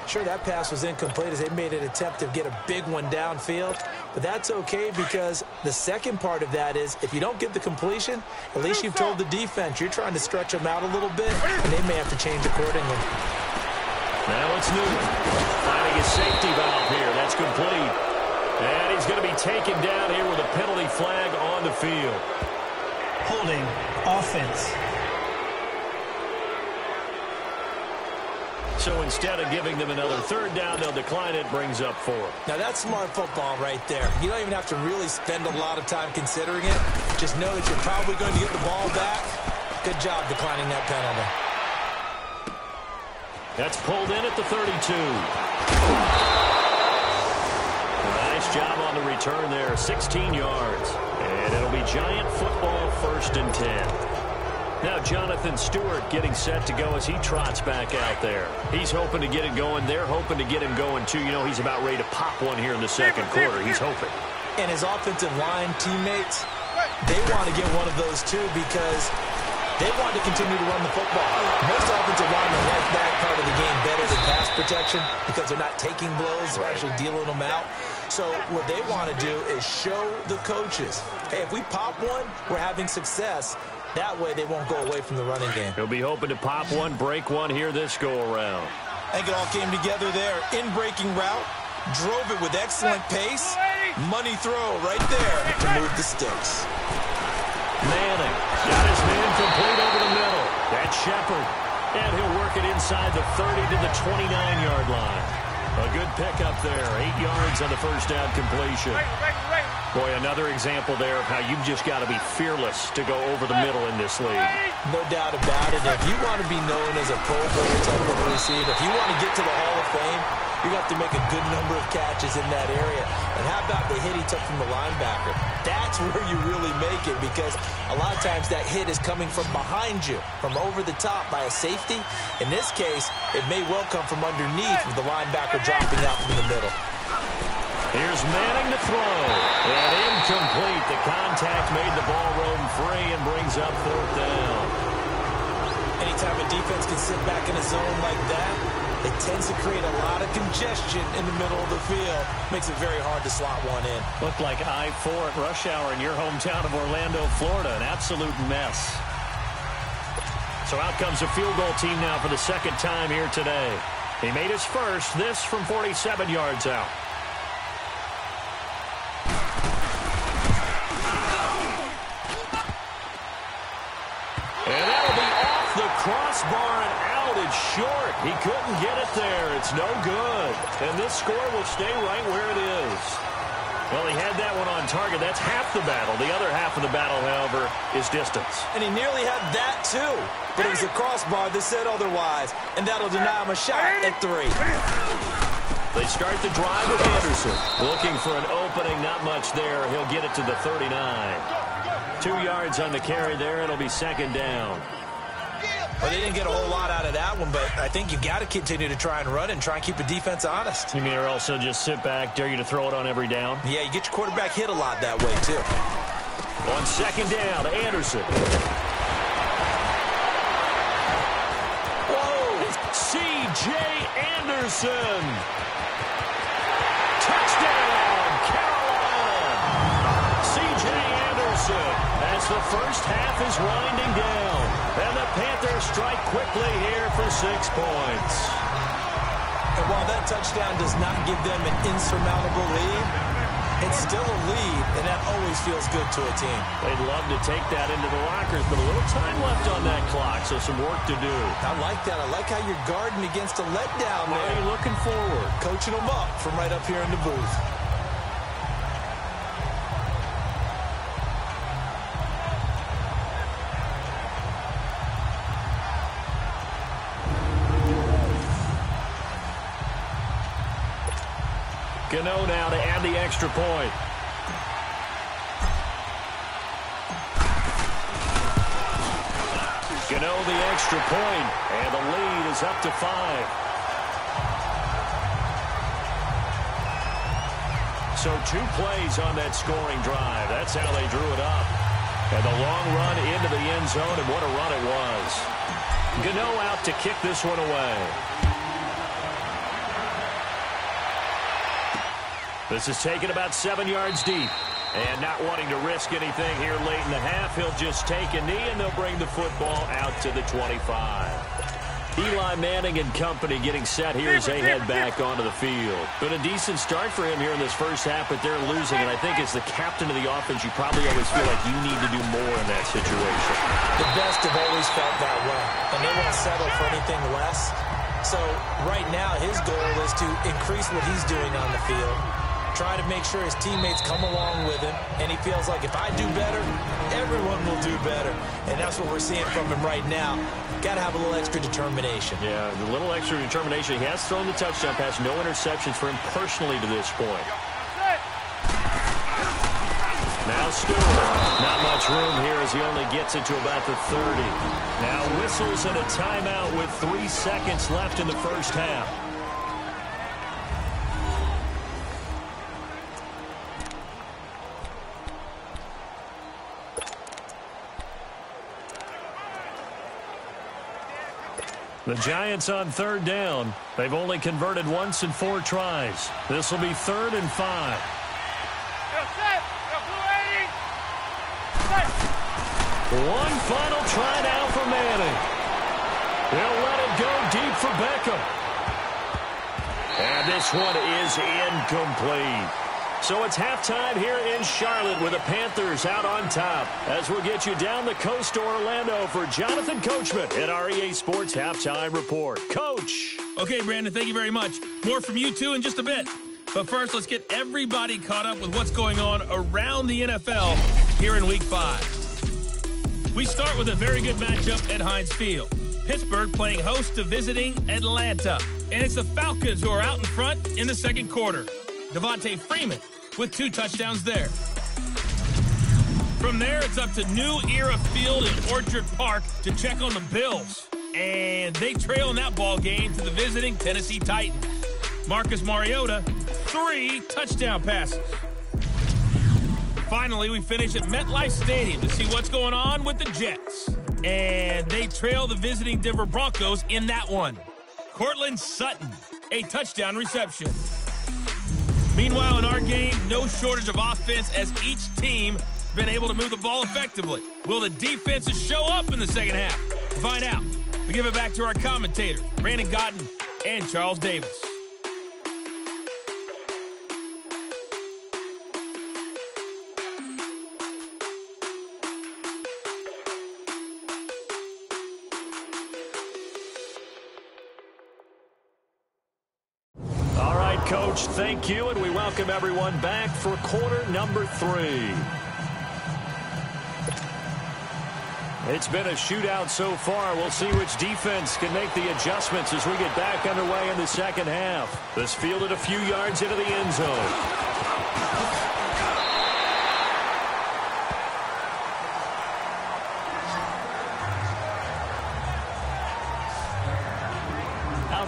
Sure, that pass was incomplete as they made an attempt to get a big one downfield, but that's okay because the second part of that is if you don't get the completion, at least you've told the defense you're trying to stretch them out a little bit, and they may have to change accordingly. Now it's Newton finding his safety valve here. That's complete. And he's going to be taken down here with a penalty flag on the field. Holding offense. So instead of giving them another third down, they'll decline it, brings up 4. Now that's smart football right there. You don't even have to really spend a lot of time considering it. Just know that you're probably going to get the ball back. Good job declining that penalty. That's pulled in at the 32. Nice job on the return there, 16 yards. And it'll be Giant football, 1st and 10. Now Jonathan Stewart getting set to go as he trots back out there. He's hoping to get it going. They're hoping to get him going, too. You know, he's about ready to pop one here in the second quarter. He's hoping. And his offensive line teammates, they want to get one of those, too, because they want to continue to run the football. Most offensive linemen like that part of the game better than pass protection because they're not taking blows. They're actually dealing them out. So what they want to do is show the coaches, hey, if we pop one, we're having success. That way they won't go away from the running game. He'll be hoping to pop one, break one here this go-around. I think it all came together there. In-breaking route, drove it with excellent pace. Money throw right there to move the sticks. Manning got his man complete over the middle. That's Shepard. And he'll work it inside the 30 to the 29-yard line. A good pickup there. 8 yards on the first down completion. Boy, another example there of how you've just got to be fearless to go over the middle in this league. No doubt about it. If you want to be known as a Pro Bowl type of receiver, if you want to get to the Hall of Fame, you have to make a good number of catches in that area. And how about the hit he took from the linebacker? That's where you really make it because a lot of times that hit is coming from behind you, from over the top by a safety. In this case, it may well come from underneath with the linebacker dropping out from the middle. Here's Manning to throw. And incomplete. The contact made the ball roam free and brings up 4th down. Anytime a defense can sit back in a zone like that, it tends to create a lot of congestion in the middle of the field. Makes it very hard to slot one in. Looked like I-4 at rush hour in your hometown of Orlando, Florida. An absolute mess. So out comes a field goal team now for the second time here today. He made his first, this from 47 yards out. And that'll be off the crossbar and out. It's short. He couldn't get it there. It's no good. And this score will stay right where it is. Well, he had that one on target. That's half the battle. The other half of the battle, however, is distance. And he nearly had that, too. But it was a crossbar that said otherwise. And that'll deny him a shot at 3. They start the drive with Anderson. Looking for an opening. Not much there. He'll get it to the 39. 2 yards on the carry there. It'll be second down. Well, they didn't get a whole lot out of that one, but I think you've got to continue to try and run and try and keep the defense honest. You mean or also just sit back, dare you to throw it on every down? Yeah, you get your quarterback hit a lot that way, too. On second down, Anderson. Whoa! C.J. Anderson. Touchdown, Carolina. C.J. Anderson as the first half is winding down. And the Panthers strike quickly here for 6 points. And while that touchdown does not give them an insurmountable lead, it's still a lead, and that always feels good to a team. They'd love to take that into the lockers, but a little time left on that clock, so some work to do. I like that. I like how you're guarding against a letdown there. Why are you looking forward? Coaching them up from right up here in the booth. Gano now to add the extra point. Gano the extra point, and the lead is up to 5. So 2 plays on that scoring drive. That's how they drew it up. And the long run into the end zone, and what a run it was. Gano out to kick this one away. This is taken about 7 yards deep. And not wanting to risk anything here late in the half, he'll just take a knee, and they'll bring the football out to the 25. Eli Manning and company getting set here as they head back onto the field. Been a decent start for him here in this first half, but they're losing. And I think as the captain of the offense, you probably always feel like you need to do more in that situation. The best have always felt that way, and they won't settle for anything less. So right now his goal is to increase what he's doing on the field, try to make sure his teammates come along with him, and he feels like if I do better, everyone will do better. And that's what we're seeing from him right now. Got to have a little extra determination. Yeah, the little extra determination. He has thrown the touchdown pass. No interceptions for him personally to this point. Now Stewart. Not much room here as he only gets it to about the 30. Now whistles and a timeout with 3 seconds left in the first half. The Giants on 3rd down. They've only converted once in 4 tries. This will be 3rd and 5. One final try now for Manning. They'll let it go deep for Beckham. And this one is incomplete. So it's halftime here in Charlotte with the Panthers out on top. As we'll get you down the coast to Orlando for Jonathan Coachman at our EA Sports Halftime Report. Coach. Okay, Brandon, thank you very much. More from you two in just a bit. But first, let's get everybody caught up with what's going on around the NFL here in Week 5. We start with a very good matchup at Heinz Field. Pittsburgh playing host to visiting Atlanta. And it's the Falcons who are out in front in the second quarter. Devontae Freeman with 2 touchdowns there. From there, it's up to New Era Field in Orchard Park to check on the Bills. And they trail in that ball game to the visiting Tennessee Titans. Marcus Mariota, 3 touchdown passes. Finally, we finish at MetLife Stadium to see what's going on with the Jets. And they trail the visiting Denver Broncos in that one. Cortland Sutton, a touchdown reception. Meanwhile, in our game, no shortage of offense as each team been able to move the ball effectively. Will the defenses show up in the second half? To find out, we give it back to our commentators, Brandon Gotten and Charles Davis. Coach, thank you, and we welcome everyone back for quarter number 3. It's been a shootout so far. We'll see which defense can make the adjustments as we get back underway in the second half. This fielded a few yards into the end zone.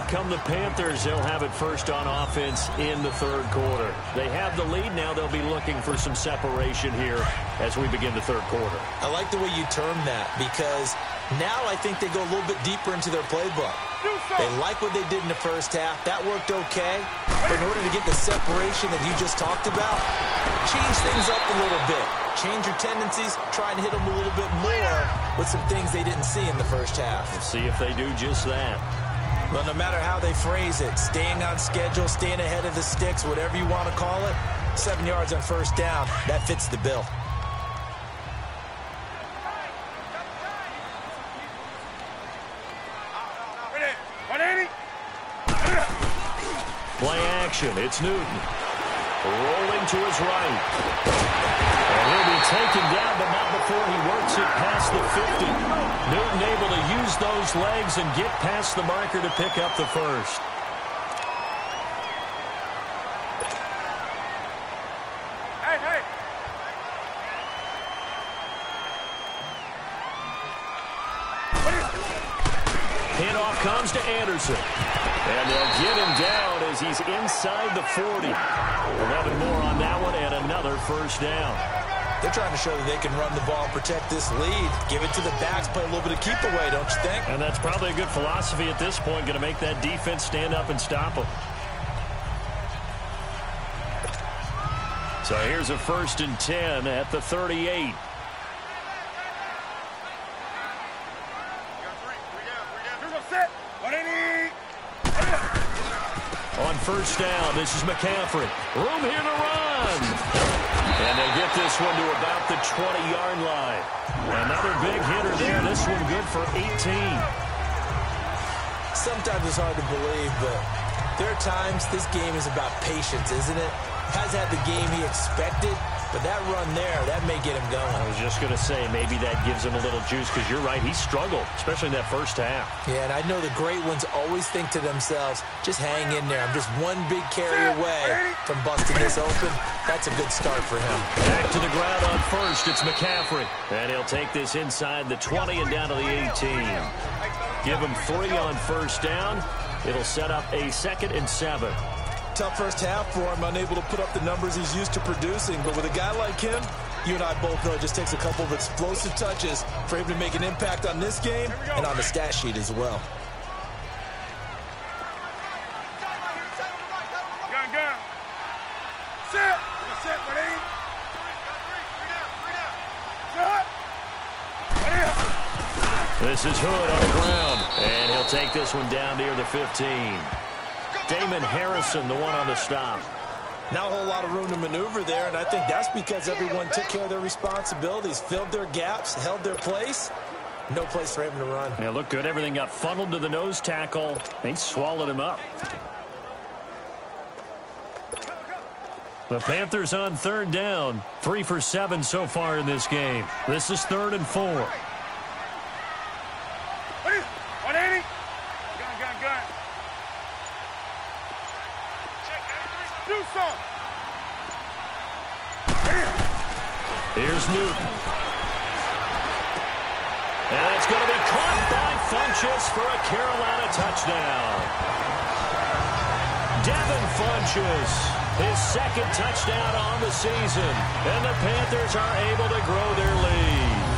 Come the Panthers. They'll have it first on offense in the third quarter. They have the lead. Now they'll be looking for some separation here as we begin the third quarter. I like the way you termed that because now I think they go a little bit deeper into their playbook. They like what they did in the first half. That worked okay. But in order to get the separation that you just talked about, change things up a little bit. Change your tendencies. Try and hit them a little bit more with some things they didn't see in the first half. We'll see if they do just that. Well, no matter how they phrase it, staying on schedule, staying ahead of the sticks, whatever you want to call it, 7 yards on first down, that fits the bill. Play action. It's Newton. Rolling to his right. And he'll be taken down, but not before he works it past the 50. Newton able to use those legs and get past the marker to pick up the first. Hey. Handoff comes to Anderson. And they'll get him down as he's inside the 40. 11 more on that one and another first down. They're trying to show that they can run the ball and protect this lead. Give it to the backs, play a little bit of keep away, don't you think? And that's probably a good philosophy at this point, going to make that defense stand up and stop them. So here's a 1st and 10 at the 38. On 1st down, this is McCaffrey. Room here to run. And they get this one to about the 20-yard line. Another big hitter there. This one good for 18. Sometimes it's hard to believe, but there are times this game is about patience, isn't it? Has had the game he expected, but that run there, that may get him going. I was just going to say, maybe that gives him a little juice, because you're right, he struggled, especially in that first half. Yeah, and I know the great ones always think to themselves, just hang in there. I'm just one big carry away from busting this open. That's a good start for him. Back to the ground on 1st, it's McCaffrey. And he'll take this inside the 20 and down to the 18. Give him 3 on 1st down. It'll set up a 2nd and 7. Tough first half for him, unable to put up the numbers he's used to producing. But with a guy like him, you and I both know it just takes a couple of explosive touches for him to make an impact on this game and on the stat sheet as well. Gun. Set, ready? This is Hood on the ground, and he'll take this one down near the 15. Damon Harrison, the one on the stop. Not a whole lot of room to maneuver there, and I think that's because everyone took care of their responsibilities, filled their gaps, held their place. No place for him to run. Yeah, looked good. Everything got funneled to the nose tackle. They swallowed him up. The Panthers on 3rd down. 3 for 7 so far in this game. This is 3rd and 4. 180. Gun. Do something. Here's Newton. And it's going to be caught by Funchess for a Carolina touchdown. Devin Funchess, his 2nd touchdown on the season. And the Panthers are able to grow their lead.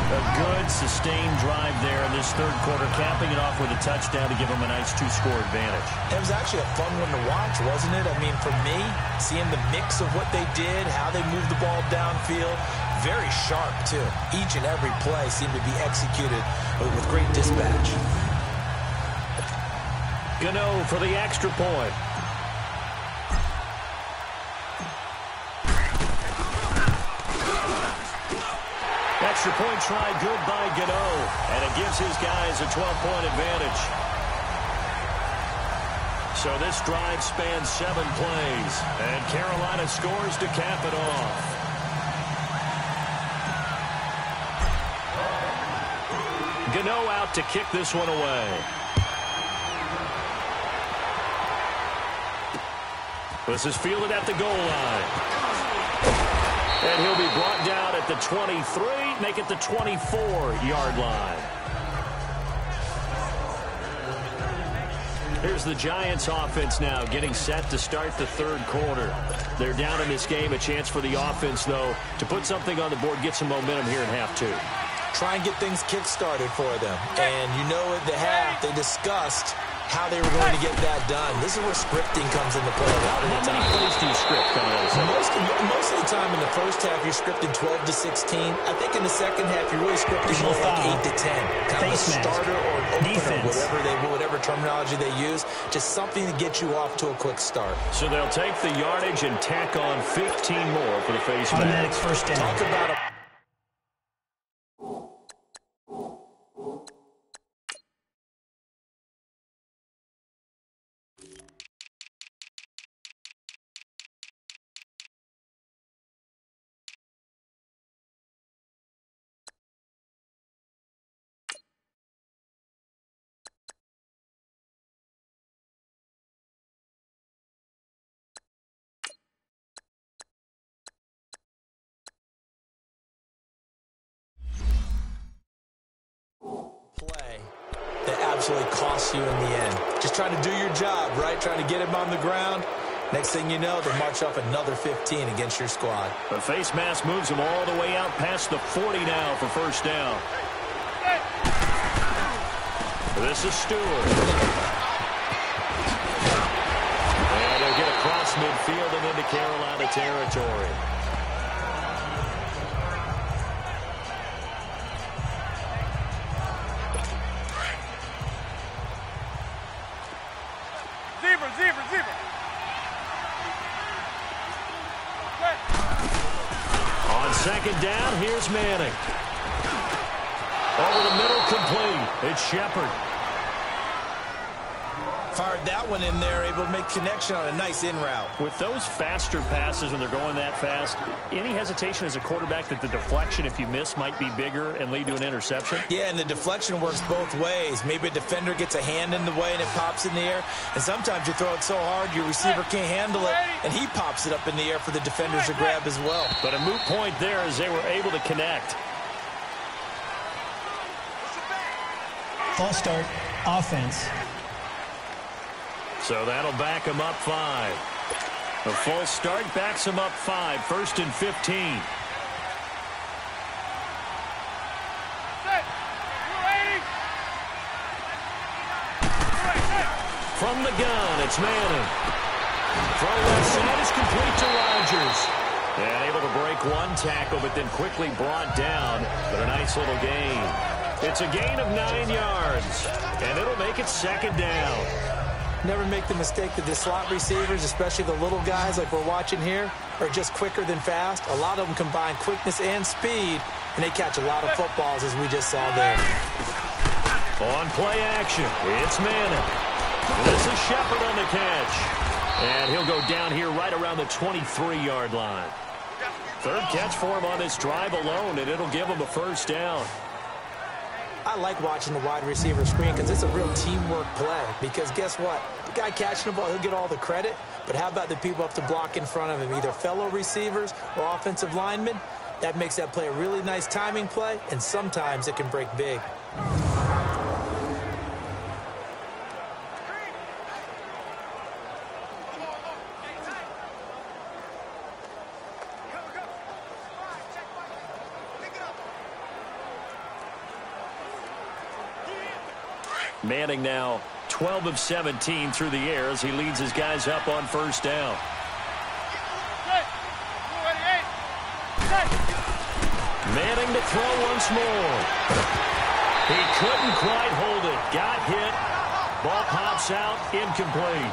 A good, sustained drive there in this 3rd quarter, capping it off with a touchdown to give them a nice 2-score advantage. It was actually a fun one to watch, wasn't it? I mean, for me, seeing the mix of what they did, how they moved the ball downfield, very sharp, too. Each and every play seemed to be executed with great dispatch. Gano for the extra point. Extra point try good by Gano, and it gives his guys a 12-point advantage. So this drive spans 7 plays, and Carolina scores to cap it off. Gano out to kick this one away. This is fielded at the goal line. And he'll be brought down at the 23, make it the 24-yard line. Here's the Giants offense now getting set to start the 3rd quarter. They're down in this game. A chance for the offense, though, to put something on the board, get some momentum here in half 2. Try and get things kick-started for them. And you know at the half, they discussed how they were going to get that done. This is where scripting comes into play a lot of the time. How many plays do you script coming out of the second? Most of the time in the first half, you're scripting 12 to 16. I think in the second half, you're really scripting more like 8 to 10. Kind of a starter or an opener, whatever terminology they use. Just something to get you off to a quick start. So they'll take the yardage and tack on 15 more for the face mask. Automatic 1st down. Talk about a play that absolutely costs you in the end. Just trying to do your job, right? Trying to get him on the ground. Next thing you know, they march off another 15 against your squad. The face mask moves him all the way out past the 40 now for 1st down. This is Stewart. And they'll get a across midfield and into Carolina territory. Zebra. On second down, here's Manning. Over the middle, complete. It's Shepard. Fired that one in there, able to make connection on a nice in route. With those faster passes when they're going that fast, any hesitation as a quarterback that the deflection, if you miss, might be bigger and lead to an interception? Yeah, and the deflection works both ways. Maybe a defender gets a hand in the way and it pops in the air. And sometimes you throw it so hard your receiver can't handle it, and he pops it up in the air for the defenders to grab as well. But a moot point there as they were able to connect. False start, offense. So that'll back him up 5. A false start backs him up 5. 1st and 15. From the gun, it's Manning. Throw left side is complete to Rodgers. And able to break one tackle, but then quickly brought down. But a nice little gain. It's a gain of 9 yards. And it'll make it second down. Never make the mistake that the slot receivers, especially the little guys like we're watching here, are just quicker than fast. A lot of them combine quickness and speed, and they catch a lot of footballs, as we just saw there. On play action, it's Manning. This is Shepard on the catch. And he'll go down here right around the 23-yard line. 3rd catch for him on this drive alone, and it'll give him a first down. I like watching the wide receiver screen because it's a real teamwork play. Because guess what? The guy catching the ball, he'll get all the credit. But how about the people up to block in front of him, either fellow receivers or offensive linemen? That makes that play a really nice timing play, and sometimes it can break big. Manning now 12 of 17 through the air as he leads his guys up on first down. Manning to throw once more. He couldn't quite hold it. Got hit. Ball pops out. Incomplete.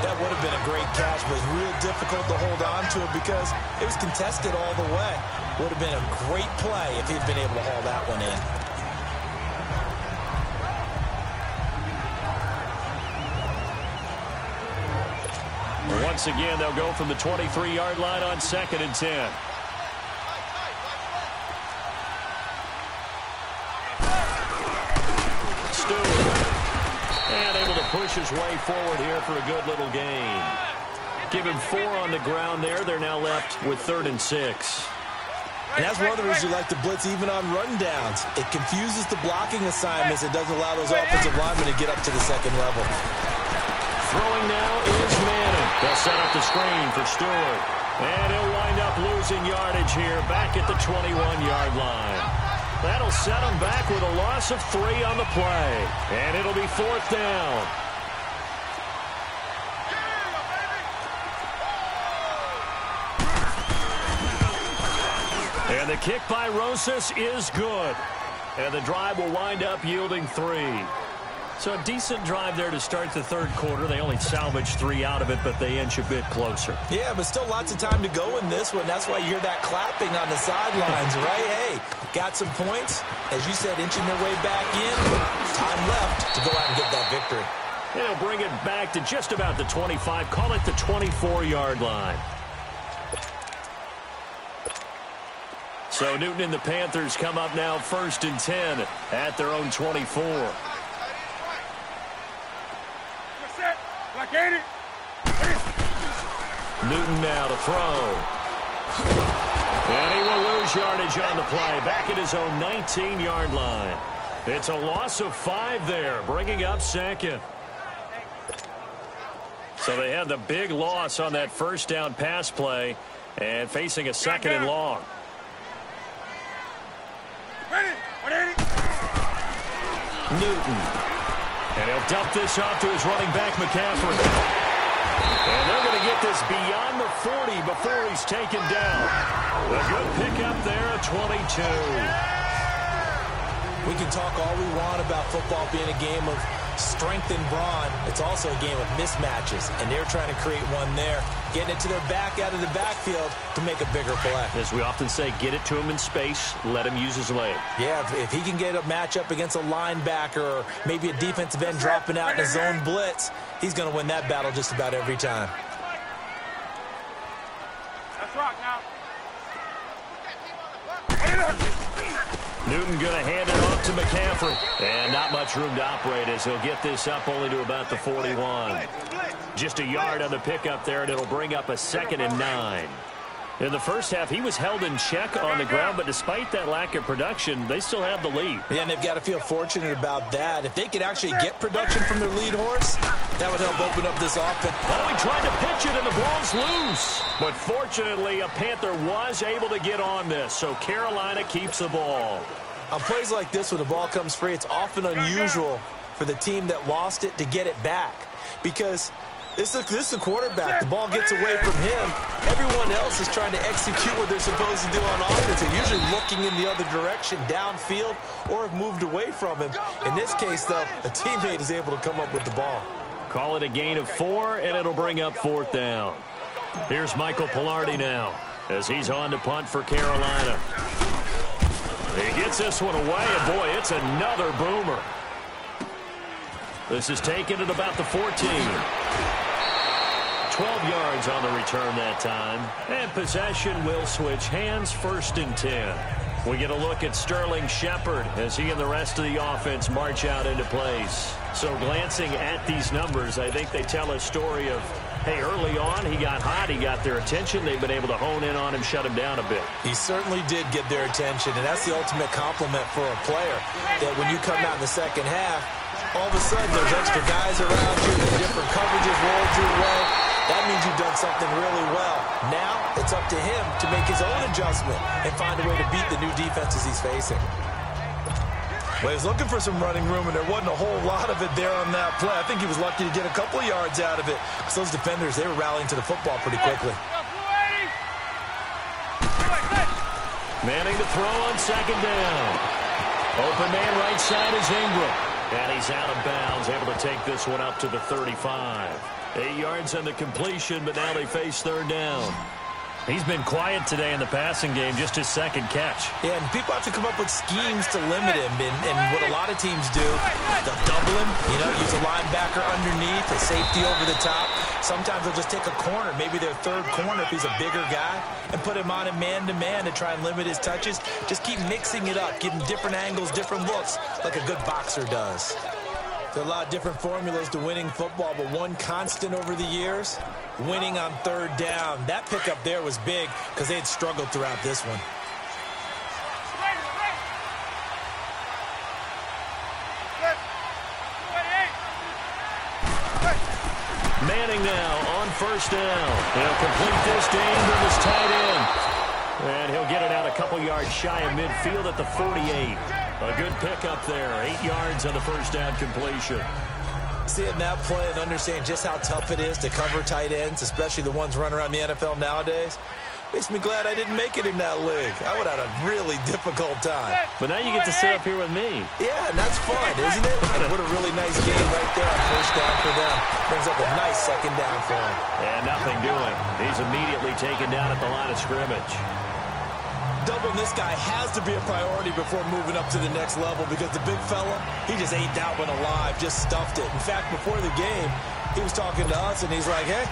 That would have been a great catch, but it was real difficult to hold on to it because it was contested all the way. Would have been a great play if he'd been able to haul that one in. Once again, they'll go from the 23-yard line on 2nd and 10. Stewart. And able to push his way forward here for a good little gain. Give him 4 on the ground there. They're now left with 3rd and 6. And that's one of the reasons you like to blitz even on run downs. It confuses the blocking assignments. It doesn't allow those offensive linemen to get up to the second level. Throwing now is Manning. They'll set up the screen for Stewart. And he'll wind up losing yardage here back at the 21-yard line. That'll set him back with a loss of 3 on the play. And it'll be 4th down. And the kick by Rosas is good. And the drive will wind up yielding 3. So a decent drive there to start the 3rd quarter. They only salvaged 3 out of it, but they inch a bit closer. Yeah, but still lots of time to go in this one. That's why you hear that clapping on the sidelines, right? Hey, got some points. As you said, inching their way back in. Time left to go out and get that victory. They'll bring it back to just about the 25. Call it the 24-yard line. So Newton and the Panthers come up now 1st and 10 at their own 24. Newton now to throw. And he will lose yardage on the play. Back at his own 19-yard line. It's a loss of 5 there, bringing up 2nd. So they had the big loss on that first down pass play and facing a 2nd and long. Newton. And he'll dump this off to his running back, McCaffrey. And they're going to get this beyond the 40 before he's taken down. A good pickup there at 22. We can talk all we want about football being a game of strength and brawn. It's also a game of mismatches, and they're trying to create one there, getting it to their back out of the backfield to make a bigger play. As we often say, get it to him in space, let him use his leg. Yeah, if he can get a matchup against a linebacker or maybe a defensive end dropping out in a zone blitz, he's going to win that battle just about every time. Let's rock now. Newton going to hand it off to McCaffrey. And not much room to operate as he'll get this up only to about the 41. Just a yard on the pickup there, and it'll bring up a 2nd and 9. In the first half, he was held in check on the ground, but despite that lack of production, they still have the lead. Yeah, and they've got to feel fortunate about that. If they could actually get production from their lead horse, that would help open up this offense. Oh, he tried to pitch it, and the ball's loose. But fortunately, a Panther was able to get on this, so Carolina keeps the ball. On plays like this, when the ball comes free, it's often unusual for the team that lost it to get it back. Because this is a quarterback. The ball gets away from him. Everyone else is trying to execute what they're supposed to do on offense. They're usually looking in the other direction, downfield, or have moved away from him. In this case, though, a teammate is able to come up with the ball. Call it a gain of 4, and it'll bring up 4th down. Here's Michael Pilardi now as he's on to punt for Carolina. He gets this one away, and boy, it's another boomer. This is taken at about the 14. 12 yards on the return that time. And possession will switch hands, 1st and 10. We get a look at Sterling Shepard as he and the rest of the offense march out into place. So glancing at these numbers, I think they tell a story of, hey, early on, he got hot, he got their attention. They've been able to hone in on him, shut him down a bit. He certainly did get their attention, and that's the ultimate compliment for a player, that when you come out in the second half, all of a sudden there's extra guys around you, there's different coverages rolled your way. That means you've done something really well. Now it's up to him to make his own adjustment and find a way to beat the new defenses he's facing. Well, he was looking for some running room, and there wasn't a whole lot of it there on that play. I think he was lucky to get a couple of yards out of it, because those defenders, they were rallying to the football pretty quickly. Manning to throw on 2nd down. Open man right side is Ingram. And he's out of bounds, able to take this one up to the 35. 8 yards on the completion, but now they face 3rd down. He's been quiet today in the passing game, just his 2nd catch. Yeah, and people have to come up with schemes to limit him. And what a lot of teams do, they'll double him, use a linebacker underneath, a safety over the top. Sometimes they'll just take a corner, maybe their 3rd corner if he's a bigger guy, and put him on a man-to-man to try and limit his touches. Just keep mixing it up, give him different angles, different looks, like a good boxer does. There are a lot of different formulas to winning football, but one constant over the years, winning on 3rd down. That pickup there was big because they had struggled throughout this one. Manning now on 1st down. He'll complete this to Ingram as tight end. And he'll get it out a couple yards shy of midfield at the 48. A good pickup there. 8 yards on the 1st down completion. Seeing that play and understand just how tough it is to cover tight ends, especially the ones running around the NFL nowadays, makes me glad I didn't make it in that league. I would have had a really difficult time. But now you get to sit up here with me. Yeah, and that's fun, isn't it? And what a really nice game right there on 1st down for them. Brings up a nice 2nd down for him. And nothing doing. He's immediately taken down at the line of scrimmage. Doubling this guy has to be a priority before moving up to the next level, because the big fella, he just ate that one alive, just stuffed it. In fact, before the game, he was talking to us, and he's like, hey,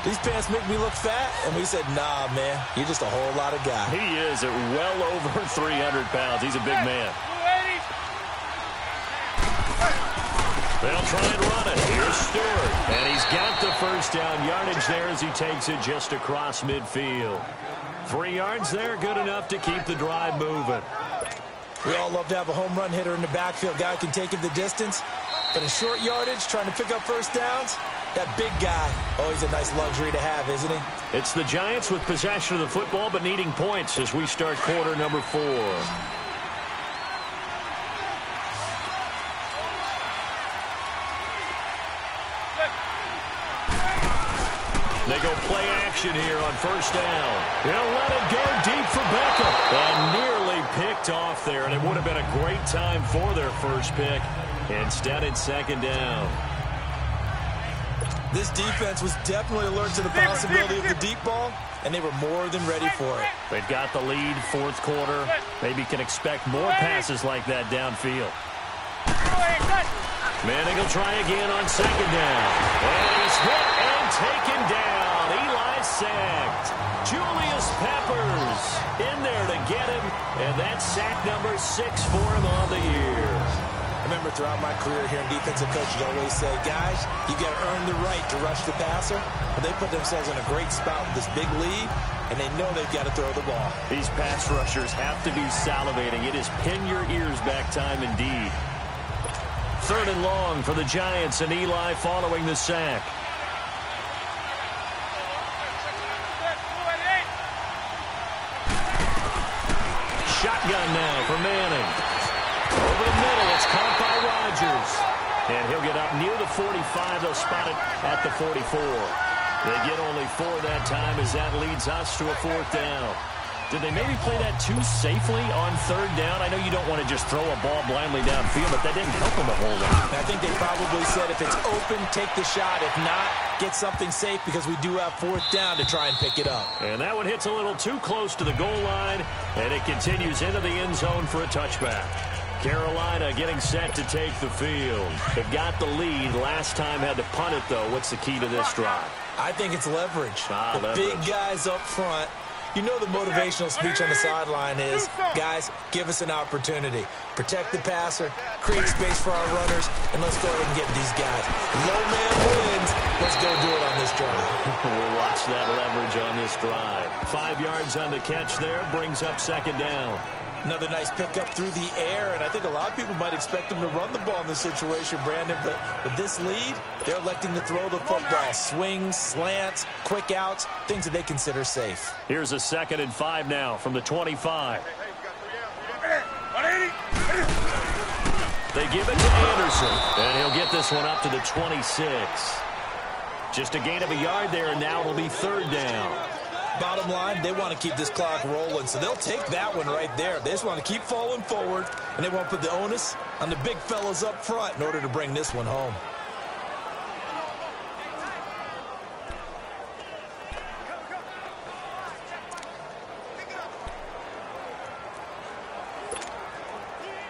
these pants make me look fat? And we said, nah, man, you're just a whole lot of guy. He is at well over 300 pounds. He's a big man. They'll try and run it. Here's Stewart. And he's got the 1st down yardage there as he takes it just across midfield. 3 yards there, good enough to keep the drive moving. We all love to have a home run hitter in the backfield. Guy can take it the distance. But in short yardage, trying to pick up 1st downs, that big guy, always a nice luxury to have, isn't he? It's the Giants with possession of the football, but needing points as we start quarter number 4. They go play action here on first down. He'll let it go deep for Beckham. And nearly picked off there, and it would have been a great time for their first pick. Instead, it's second down. This defense was definitely alert to the possibility of the deep ball, and they were more than ready for it. They've got the lead, fourth quarter. Maybe can expect more passes like that downfield. Manning will try again on second down. And he's hit and taken down. Eli sacked. Julius Peppers in there to get him. And that's sack number 6 for him on the year. I remember throughout my career here in defensive coaches always say, guys, you got to earn the right to rush the passer. But they put themselves in a great spot with this big lead, and they know they've got to throw the ball. These pass rushers have to be salivating. It is pin your ears back time indeed. Third and long for the Giants, and Eli following the sack. Shotgun now for Manning. Over the middle, it's caught by Rodgers. And he'll get up near the 45. They'll spot it at the 44. They get only 4 that time as that leads us to a fourth down. Did they maybe play that too safely on third down? I know you don't want to just throw a ball blindly downfield, but that didn't help them a whole lot. I think they probably said if it's open, take the shot. If not, get something safe because we do have fourth down to try and pick it up. And that one hits a little too close to the goal line, and it continues into the end zone for a touchback. Carolina getting set to take the field. They've got the lead. Last time had to punt it, though. What's the key to this drive? I think it's leverage. The leverage. Big guys up front. You know the motivational speech on the sideline is, guys, give us an opportunity. Protect the passer, create space for our runners, and let's go ahead and get these guys. Low man wins. Let's go do it on this drive. We'll watch that leverage on this drive. 5 yards on the catch there, brings up second down. Another nice pickup through the air, and I think a lot of people might expect them to run the ball in this situation, Brandon, but with this lead, they're electing to throw the football. Swings, slants, quick outs, things that they consider safe. Here's a 2nd and 5 now from the 25. They give it to Anderson, and he'll get this one up to the 26. Just a gain of a yard there, and now it'll be third down. Bottom line, they want to keep this clock rolling, so they'll take that one right there. They just want to keep falling forward, and they want to put the onus on the big fellas up front in order to bring this one home.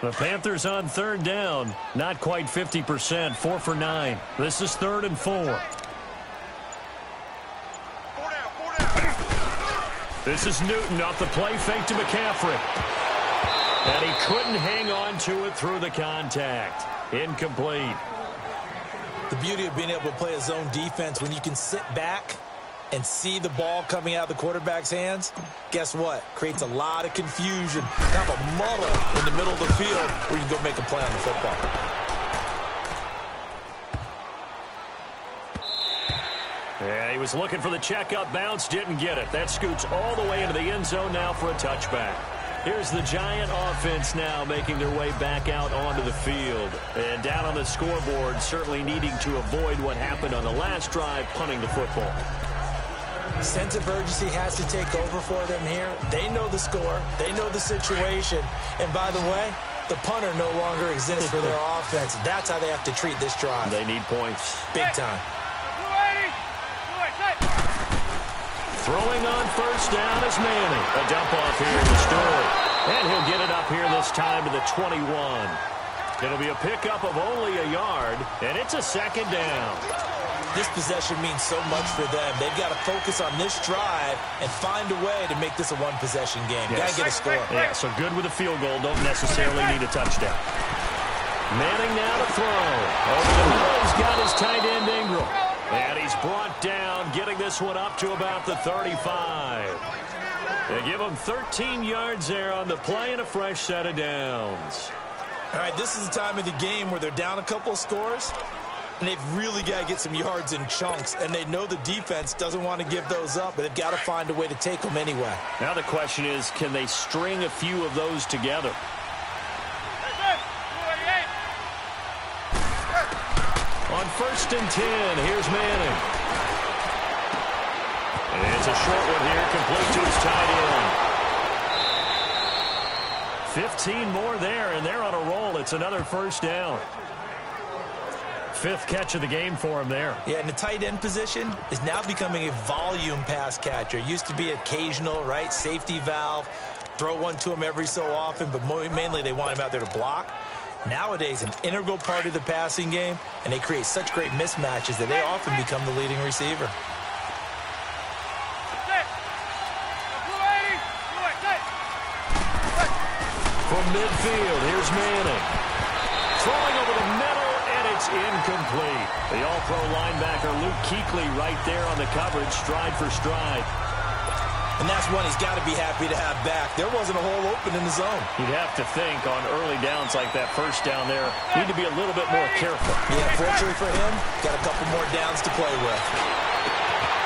The Panthers on third down, not quite 50%, 4 for 9. This is 3rd and 4. This is Newton off the play fake to McCaffrey. And he couldn't hang on to it through the contact. Incomplete. The beauty of being able to play a zone defense when you can sit back and see the ball coming out of the quarterback's hands, guess what? Creates a lot of confusion. Kind of a muddle in the middle of the field where you can go make a play on the football. Yeah, he was looking for the checkup bounce, didn't get it. That scoots all the way into the end zone now for a touchback. Here's the Giant offense now making their way back out onto the field. And down on the scoreboard, certainly needing to avoid what happened on the last drive, punting the football. Sense of urgency has to take over for them here. They know the score. They know the situation. And by the way, the punter no longer exists for their offense. That's how they have to treat this drive. They need points. Big time. Throwing on first down is Manning. A dump off here to Stewart. And he'll get it up here this time to the 21. It'll be a pickup of only a yard, and it's a second down. This possession means so much for them. They've got to focus on this drive and find a way to make this a one-possession game. Yes. Got to get a score. Yeah, so good with a field goal. Don't necessarily need a touchdown. Manning now to throw. Over the middle, he's got his tight end Ingram. And he's brought down, getting this one up to about the 35. They give him 13 yards there on the play and a fresh set of downs. All right, this is the time of the game where they're down a couple of scores, and they've really got to get some yards in chunks, and they know the defense doesn't want to give those up, but they've got to find a way to take them anyway. Now the question is, can they string a few of those together? On 1st and 10, here's Manning. a short one here, complete to his tight end. 15 more there, and they're on a roll. It's another first down. 5th catch of the game for him there. Yeah, and the tight end position is now becoming a volume pass catcher. It used to be occasional, right? Safety valve, throw one to him every so often, but mainly they want him out there to block. Nowadays, an integral part of the passing game, and they create such great mismatches that they often become the leading receiver. From midfield, here's Manning. Throwing over the middle, and it's incomplete. The all-pro linebacker Luke Kuechly right there on the coverage, stride for stride. And that's one he's got to be happy to have back. There wasn't a hole open in the zone. You'd have to think on early downs like that first down there, need to be a little bit more careful. Yeah, fortunately for him, got a couple more downs to play with.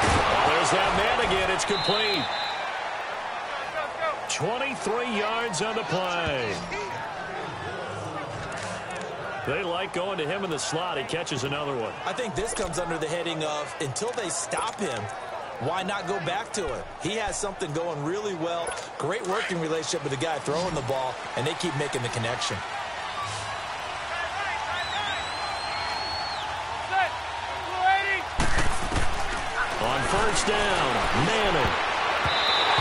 Well, there's that man again. It's complete. 23 yards on the play. They like going to him in the slot. He catches another one. I think this comes under the heading of, until they stop him, why not go back to it? He has something going really well. Great working relationship with the guy throwing the ball, and they keep making the connection. On first down, Manning.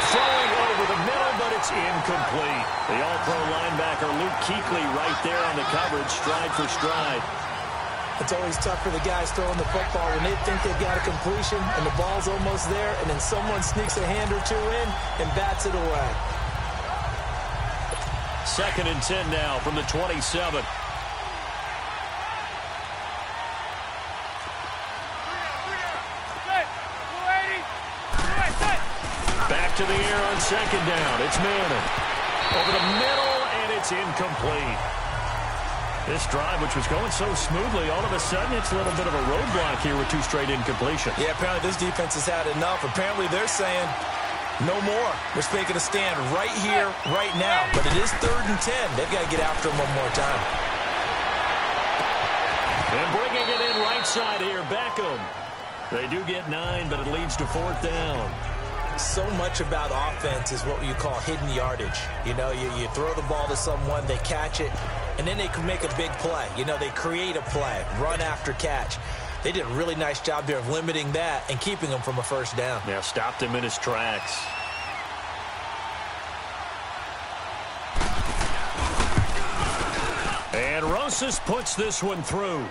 Throwing over the middle, but it's incomplete. The all-pro linebacker Luke Kuechly right there on the coverage, stride for stride. It's always tough for the guys throwing the football when they think they've got a completion and the ball's almost there, and then someone sneaks a hand or two in and bats it away. 2nd and 10 now from the 27. Back to the air on 2nd down. It's Manning. Over the middle, and it's incomplete. This drive, which was going so smoothly, all of a sudden it's a little bit of a roadblock here with 2 straight incompletions. Yeah, apparently this defense has had enough. Apparently they're saying, no more. We're making a stand right here, right now. But it is 3rd and 10. They've got to get after him one more time. And bringing it in right side here, Beckham. They do get 9, but it leads to 4th down. So much about offense is what you call hidden yardage. You know, you throw the ball to someone, they catch it, and then they can make a big play. You know, they create a play, run after catch. They did a really nice job there of limiting that and keeping him from a first down. Yeah, stopped him in his tracks. And Rosas puts this one through.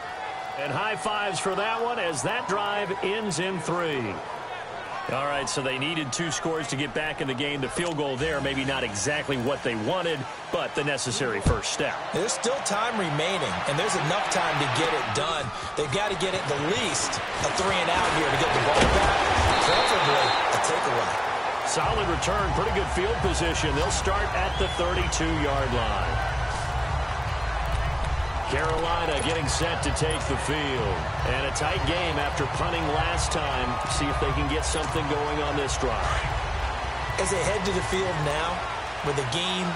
And high fives for that one as that drive ends in 3. All right, so they needed 2 scores to get back in the game. The field goal there, maybe not exactly what they wanted, but the necessary first step. There's still time remaining, and there's enough time to get it done. They've got to get at the least a 3-and-out here to get the ball back, preferably a takeaway. Solid return, pretty good field position. They'll start at the 32-yard line. Carolina getting set to take the field. And a tight game after punting last time. See if they can get something going on this drive. As they head to the field now, with the game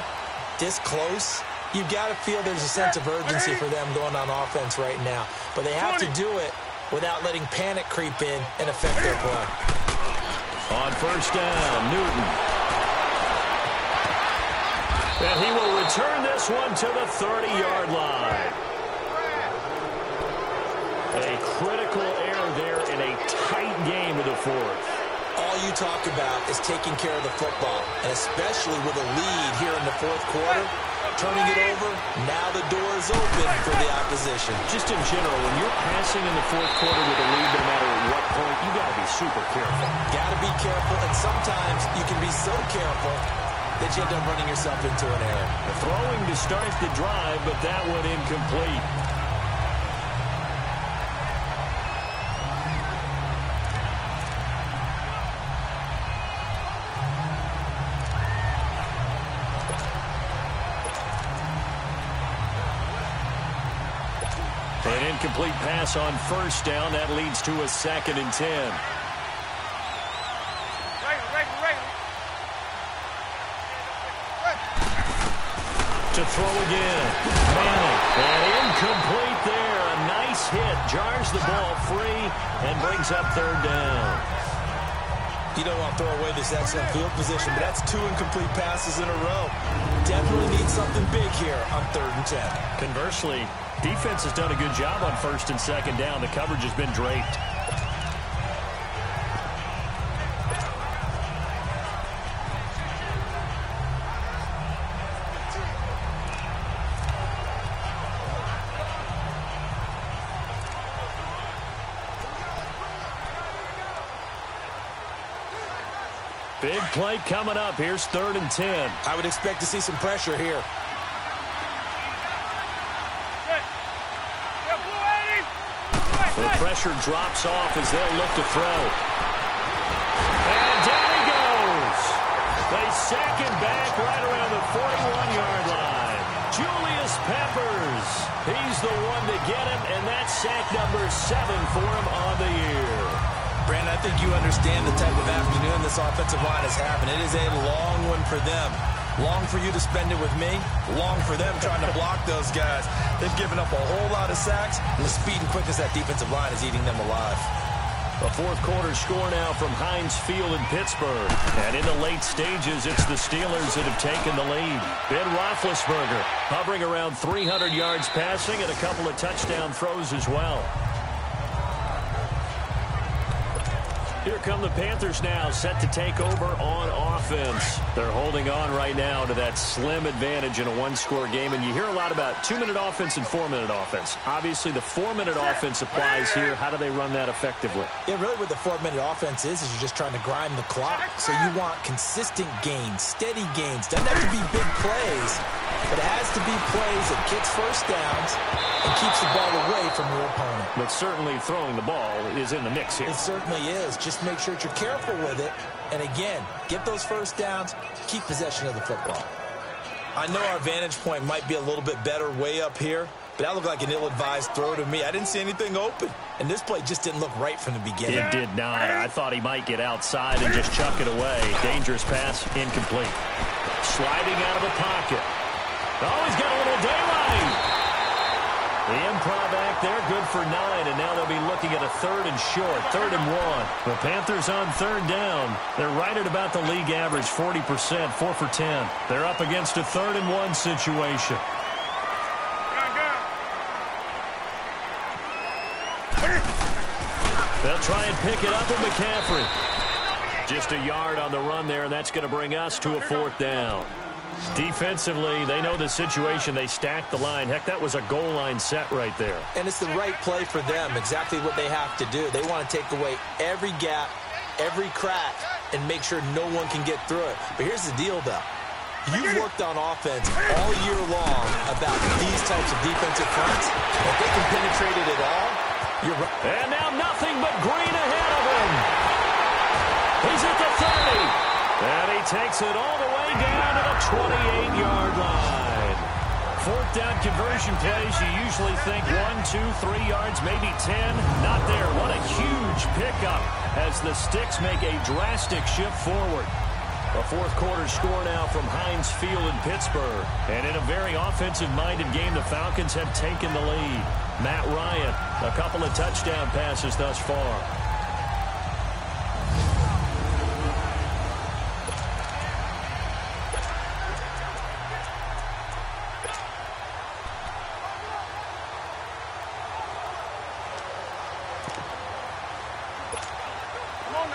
this close, you've got to feel there's a sense of urgency for them going on offense right now. But they have to do it without letting panic creep in and affect their play. On first down, Newton. And he will return this one to the 30-yard line. A critical error there in a tight game of the 4th. All you talk about is taking care of the football, and especially with a lead here in the 4th quarter, turning it over, now the door is open for the opposition. Just in general, when you're passing in the 4th quarter with a lead, no matter at what point, you got to be super careful. Got to be careful, and sometimes you can be so careful that you end up running yourself into an error. Throwing to start the drive, but that one incomplete. An incomplete pass on first down. That leads to a 2nd and 10. To throw again. Manning. And incomplete there. A nice hit. Jars the ball free and brings up 3rd down. You don't want to throw away this excellent field position, but that's 2 incomplete passes in a row. Definitely need something big here on 3rd and 10. Conversely, defense has done a good job on 1st and 2nd down. The coverage has been draped. Big play coming up. Here's 3rd and 10. I would expect to see some pressure here. The pressure drops off as they'll look to throw. And down he goes. They sack him back right around the 41-yard line. Julius Peppers. He's the one to get him, and that's sack number 7 for him on the year. Brandon, I think you understand the type of afternoon this offensive line is having. It is a long one for them. Long for you to spend it with me. Long for them trying to block those guys. They've given up a whole lot of sacks, and the speed and quickness that defensive line is eating them alive. A 4th quarter score now from Heinz Field in Pittsburgh. And in the late stages, it's the Steelers that have taken the lead. Ben Roethlisberger hovering around 300 yards passing and a couple of touchdown throws as well. Here come the Panthers now, set to take over on offense. They're holding on right now to that slim advantage in a 1-score game. And you hear a lot about 2-minute offense and 4-minute offense. Obviously, the 4-minute offense applies here. How do they run that effectively? Yeah, really what the 4-minute offense is you're just trying to grind the clock. So you want consistent gains, steady gains. Doesn't have to be big plays, but it has to be plays that gets first downs and keeps the ball away from your opponent. But certainly throwing the ball is in the mix here. It certainly is. Just make sure that you're careful with it. And again, get those first downs, keep possession of the football. I know our vantage point might be a little bit better way up here, but that looked like an ill-advised throw to me. I didn't see anything open, and this play just didn't look right from the beginning. It did not. I thought he might get outside and just chuck it away. Dangerous pass, incomplete. Sliding out of the pocket. Oh, he's got a little daylight. The improv act there, good for 9, and now they'll be looking at a 3rd and short, 3rd and 1. The Panthers on 3rd down. They're right at about the league average, 40%, 4 for 10. They're up against a 3rd and 1 situation. They'll try and pick it up with McCaffrey. Just a yard on the run there, and that's going to bring us to a 4th down. Defensively, they know the situation. They stack the line. Heck, that was a goal line set right there. And it's the right play for them, exactly what they have to do. They want to take away every gap, every crack, and make sure no one can get through it. But here's the deal, though. You've worked on offense all year long about these types of defensive fronts. If they can penetrate it at all, you're right. And now nothing but green ahead of him. He's at the 30. And he takes it all the way down to the 28-yard line. 4th down conversion plays, you usually think 1, 2, 3 yards, maybe 10. Not there. What a huge pickup as the Sticks make a drastic shift forward. A 4th quarter score now from Heinz Field in Pittsburgh. And in a very offensive-minded game, the Falcons have taken the lead. Matt Ryan, a couple of touchdown passes thus far.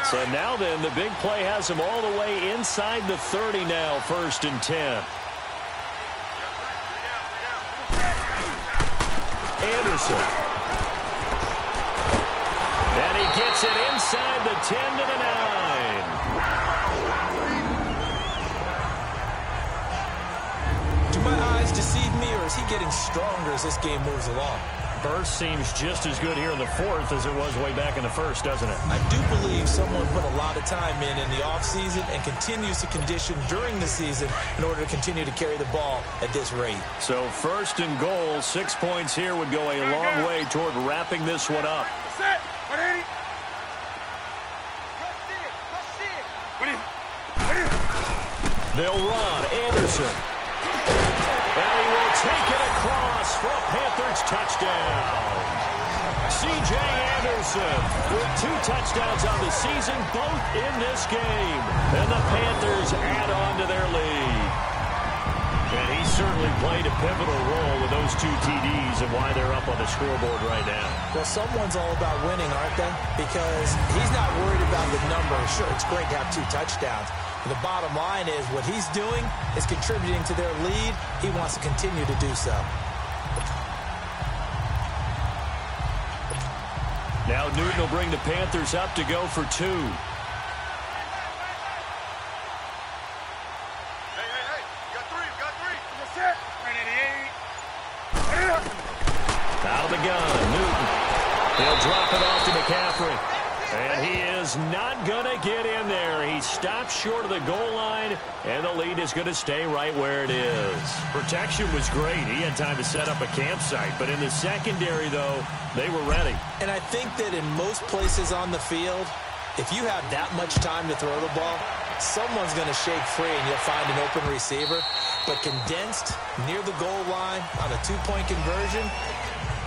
So now then, the big play has him all the way inside the 30 now, 1st and 10. Anderson. And he gets it inside the 10 to the 9. Do my eyes deceive me, or is he getting stronger as this game moves along? Burst seems just as good here in the 4th as it was way back in the 1st, doesn't it? I do believe someone put a lot of time in the offseason and continues to condition during the season in order to continue to carry the ball at this rate. So 1st and goal, 6 points here would go a long way toward wrapping this one up. They'll run. Anderson. And he will take it across for a Panthers touchdown. C.J. Anderson with 2 touchdowns on the season, both in this game. And the Panthers add on to their lead. And he certainly played a pivotal role with those 2 TDs and why they're up on the scoreboard right now. Well, someone's all about winning, aren't they? Because he's not worried about the number. Sure, it's great to have 2 touchdowns. But the bottom line is what he's doing is contributing to their lead. He wants to continue to do so. Now Newton will bring the Panthers up to go for 2. Out of the gun, Newton. He'll drop it off to McCaffrey. And he is not going to get in there. He stopped short of the goal line, and the lead is going to stay right where it is. Protection was great. He had time to set up a campsite. But in the secondary, though, they were ready. And I think that in most places on the field, if you have that much time to throw the ball, someone's going to shake free and you'll find an open receiver. But condensed near the goal line on a 2-point conversion,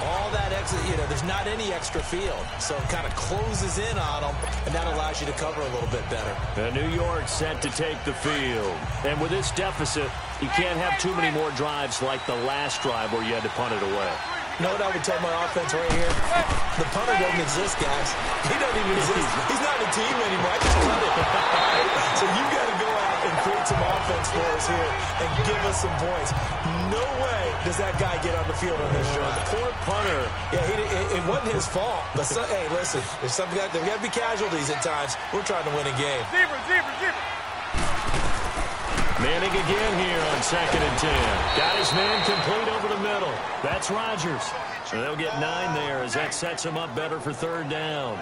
all that extra, there's not any extra field. So it kind of closes in on them, and that allows you to cover a little bit better. And New York set to take the field. And with this deficit, you can't have too many more drives like the last drive where you had to punt it away. You know what I would tell my offense right here? The punter doesn't exist, guys. He doesn't even exist. He's not a team anymore. I just punt it. So you've got to go out and create some offense for us here and give us some points. No way does that guy get on the field on this drive. Poor punter. Yeah, it wasn't his fault. But, hey, listen, there's got to be casualties at times. We're trying to win a game. Zebra. Manning again here on 2nd and 10. Got his man complete over the middle. That's Rodgers. So they'll get 9 there as that sets him up better for 3rd down.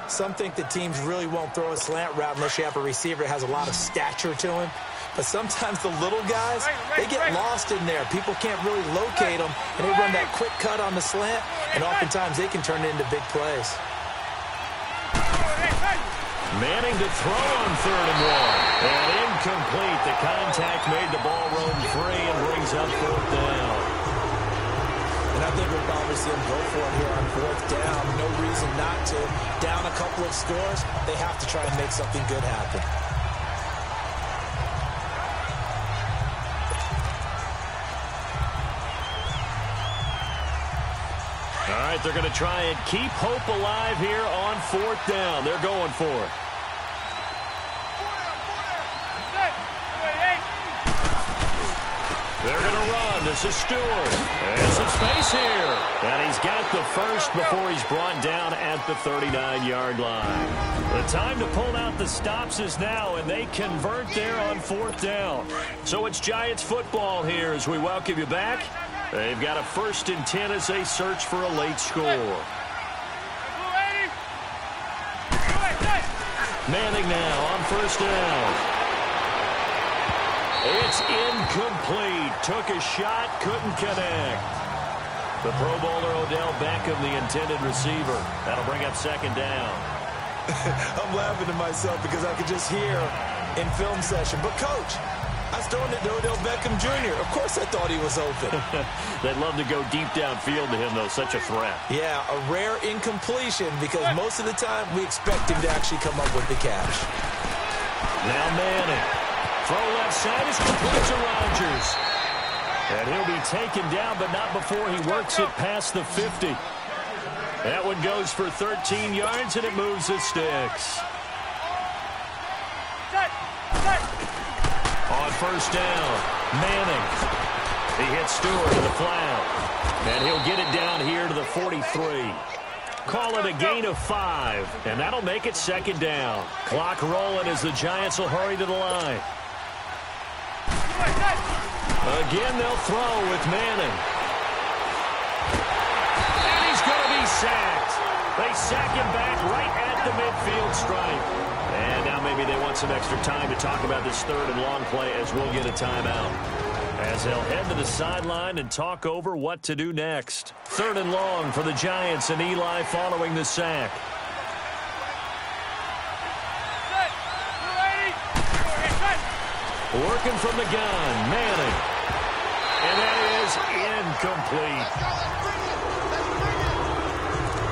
Some think that teams really won't throw a slant route unless you have a receiver that has a lot of stature to him. But sometimes the little guys, they get lost in there. People can't really locate them, and they run that quick cut on the slant, and oftentimes they can turn it into big plays. Manning to throw on 3rd and 1. And incomplete. The contact made the ball roam free and brings up 4th down. And I think we'll probably see them go for it here on 4th down. No reason not to. Down a couple of scores, they have to try and make something good happen. All right, they're going to try and keep hope alive here on 4th down. They're going for it. They're going to run. This is Stewart. And some space here. And he's got the first before he's brought down at the 39-yard line. The time to pull out the stops is now, and they convert there on 4th down. So it's Giants football here as we welcome you back. They've got a 1st and 10 as they search for a late score. Manning now on 1st down. It's incomplete. Took a shot, couldn't connect. The Pro Bowler Odell Beckham, the intended receiver. That'll bring up 2nd down. I'm laughing to myself because I could just hear in film session. But, Coach, I was throwing it to Odell Beckham Jr. Of course I thought he was open. They'd love to go deep downfield to him, though. Such a threat. Yeah, a rare incompletion because most of the time we expect him to actually come up with the catch. Now Manning. Throw left side is complete to Rodgers. And he'll be taken down, but not before he works it past the 50. That one goes for 13 yards, and it moves the sticks. On 1st down, Manning. He hits Stewart to the flat. And he'll get it down here to the 43. Call it a gain of 5, and that'll make it 2nd down. Clock rolling as the Giants will hurry to the line. Again, they'll throw with Manning. And he's going to be sacked. They sack him back right at the midfield stripe. And now maybe they want some extra time to talk about this 3rd and long play as we'll get a timeout. As they'll head to the sideline and talk over what to do next. 3rd and long for the Giants and Eli following the sack. Working from the gun, Manning. And that is incomplete.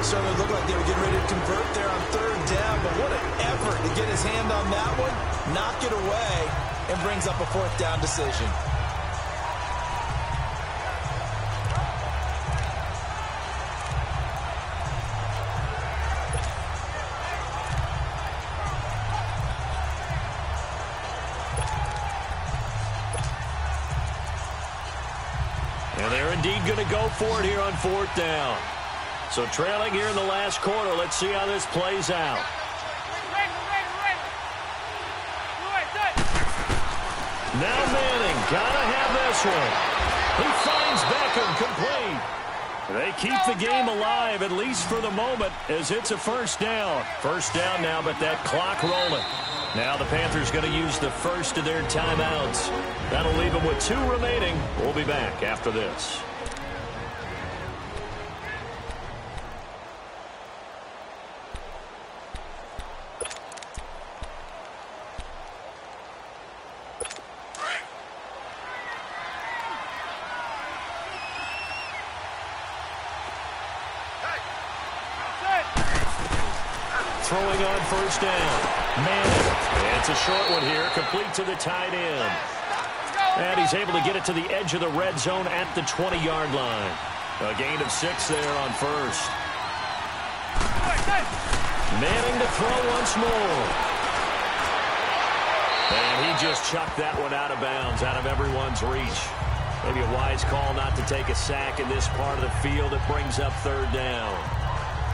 Certainly looked like they were getting ready to convert there on third down, but what an effort to get his hand on that one, knock it away, and brings up a fourth down decision. And they're indeed going to go for it here on fourth down. So trailing here in the last quarter. Let's see how this plays out. Now Manning, gotta have this one. He finds Beckham complete. They keep the game alive, at least for the moment, as it's a first down. First down now, but that clock rolling. Now the Panthers going to use the first of their timeouts. That'll leave them with 2 remaining. We'll be back after this. Throwing on first down. Manning. It's a short one here, complete to the tight end. And he's able to get it to the edge of the red zone at the 20-yard line. A gain of 6 there on first. Manning to throw once more. And he just chucked that one out of bounds, out of everyone's reach. Maybe a wise call not to take a sack in this part of the field. It brings up third down.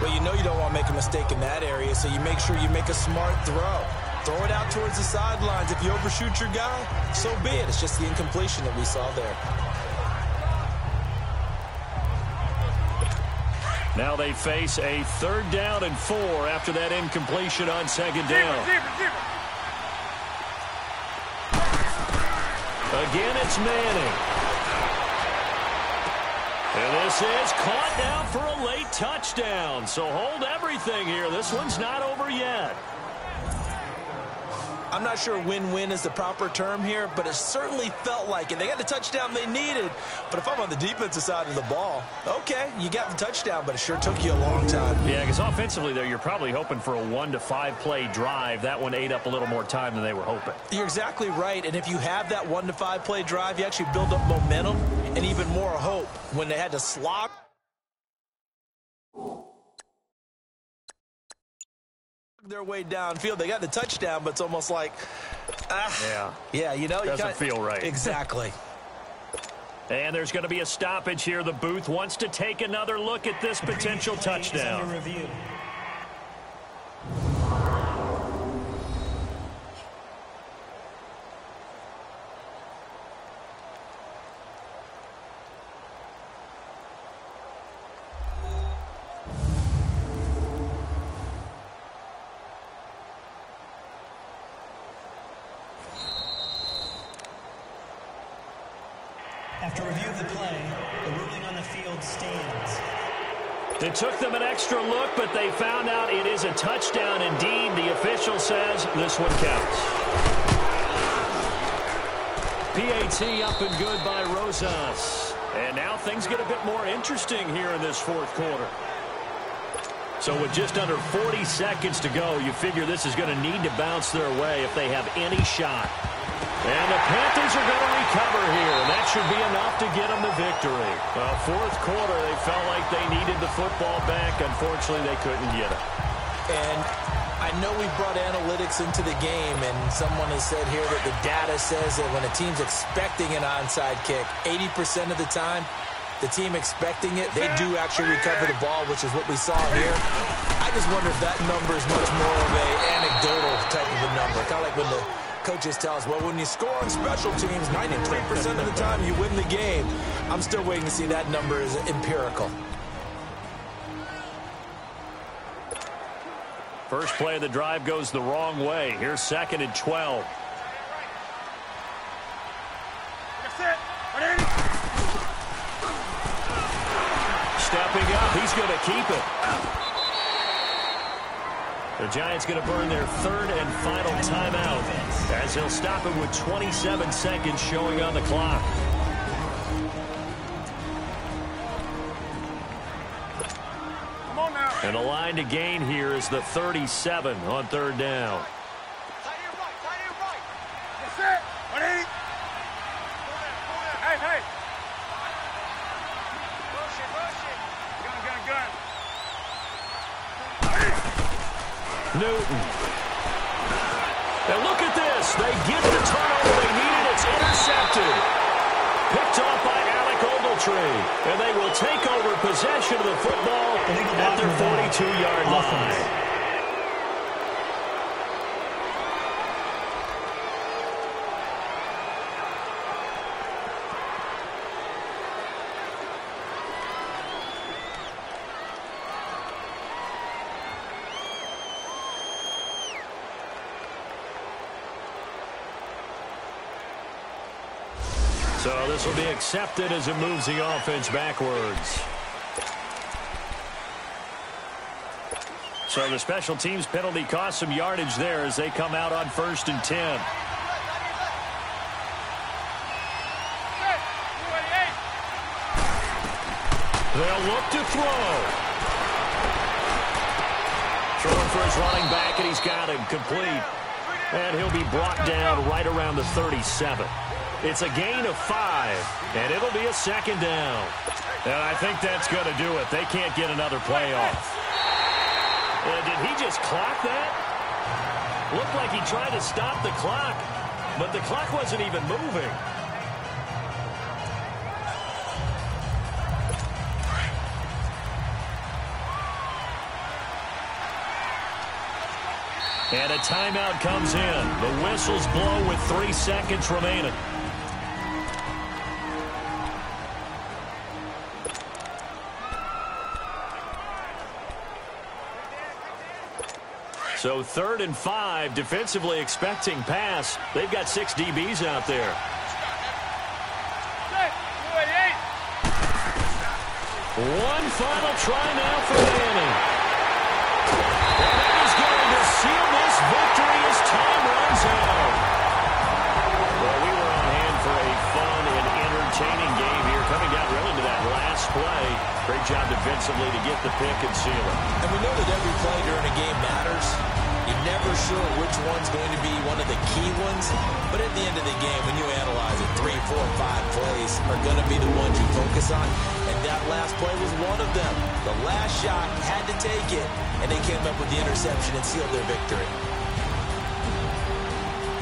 Well, you know you don't want to make a mistake in that area, so you make sure you make a smart throw. Throw it out towards the sidelines. If you overshoot your guy, so be it. It's just the incompletion that we saw there. Now they face a third down and 4 after that incompletion on second down. Again, it's Manning. And this is caught down for a late touchdown. So hold everything here. This one's not over yet. I'm not sure win-win is the proper term here, but it certainly felt like it. They got the touchdown they needed. But if I'm on the defensive side of the ball, okay, you got the touchdown, but it sure took you a long time. Yeah, because offensively there, you're probably hoping for a 1 to 5 play drive. That one ate up a little more time than they were hoping. You're exactly right. And if you have that 1 to 5 play drive, you actually build up momentum and even more hope when they had to slog their way downfield. They got the touchdown, but it's almost like, yeah, you know, doesn't feel right. Exactly. And there's going to be a stoppage here. The booth wants to take another look at this potential touchdown. Review. After review of the play, the ruling on the field stands. It took them an extra look, but they found out it is a touchdown indeed. The official says this one counts. PAT up and good by Rosas. And now things get a bit more interesting here in this fourth quarter. So with just under 40 seconds to go, you figure this is going to need to bounce their way if they have any shot. And the Panthers are going to recover here. And that should be enough to get them the victory. Well, fourth quarter, they felt like they needed the football back. Unfortunately, they couldn't get it. And I know we brought analytics into the game, and someone has said here that the data says that when a team's expecting an onside kick, 80% of the time, the team expecting it, they do actually recover the ball, which is what we saw here. I just wonder if that number is much more of an anecdotal type of a number. Kind of like when the coaches tell us, well, when you score on special teams, 93% of the time you win the game. I'm still waiting to see that number is empirical. First play of the drive goes the wrong way. Here's 2nd and 12. Stepping up, he's going to keep it. The Giants going to burn their 3rd and final timeout as he'll stop it with 27 seconds showing on the clock. Come on now. And the line to gain here is the 37 on third down. That's it. Hey, hey. Gun. Newton. And look at this. They get the turnover they needed. It's intercepted. Picked off by Alec Ogletree. And they will take over possession of the football at their 42-yard line. So this will be accepted as it moves the offense backwards. So the special teams penalty cost some yardage there as they come out on 1st and 10. They'll look to throw. Throwing for his running back, and he's got him complete. And he'll be brought down right around the 37. It's a gain of 5, and it'll be a 2nd down. And I think that's going to do it. They can't get another play off. Did he just clock that? Looked like he tried to stop the clock, but the clock wasn't even moving. And a timeout comes in. The whistles blow with 3 seconds remaining. So 3rd and 5, defensively expecting pass. They've got 6 DBs out there. One final try now for Manning. And that is going to seal this victory as time runs out. Well, we were on hand for a fun and entertaining game here, coming down really to that last play. Great job defensively to get the pick and seal it. And we know that every play during a game matters. You're never sure which one's going to be one of the key ones. But at the end of the game, when you analyze it, 3, 4, 5 plays are going to be the ones you focus on. And that last play was one of them. The last shot had to take it, and they came up with the interception and sealed their victory.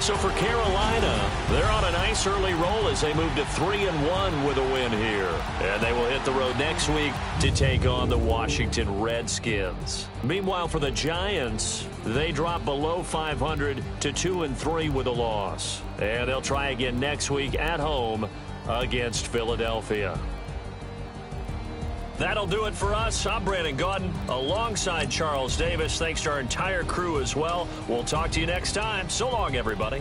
So for Carolina, they're on a nice early roll as they move to 3-1 with a win here. And they will hit the road next week to take on the Washington Redskins. Meanwhile, for the Giants, they drop below 500 to 2-3 with a loss. And they'll try again next week at home against Philadelphia. That'll do it for us. I'm Brandon Gaudin alongside Charles Davis. Thanks to our entire crew as well. We'll talk to you next time. So long, everybody.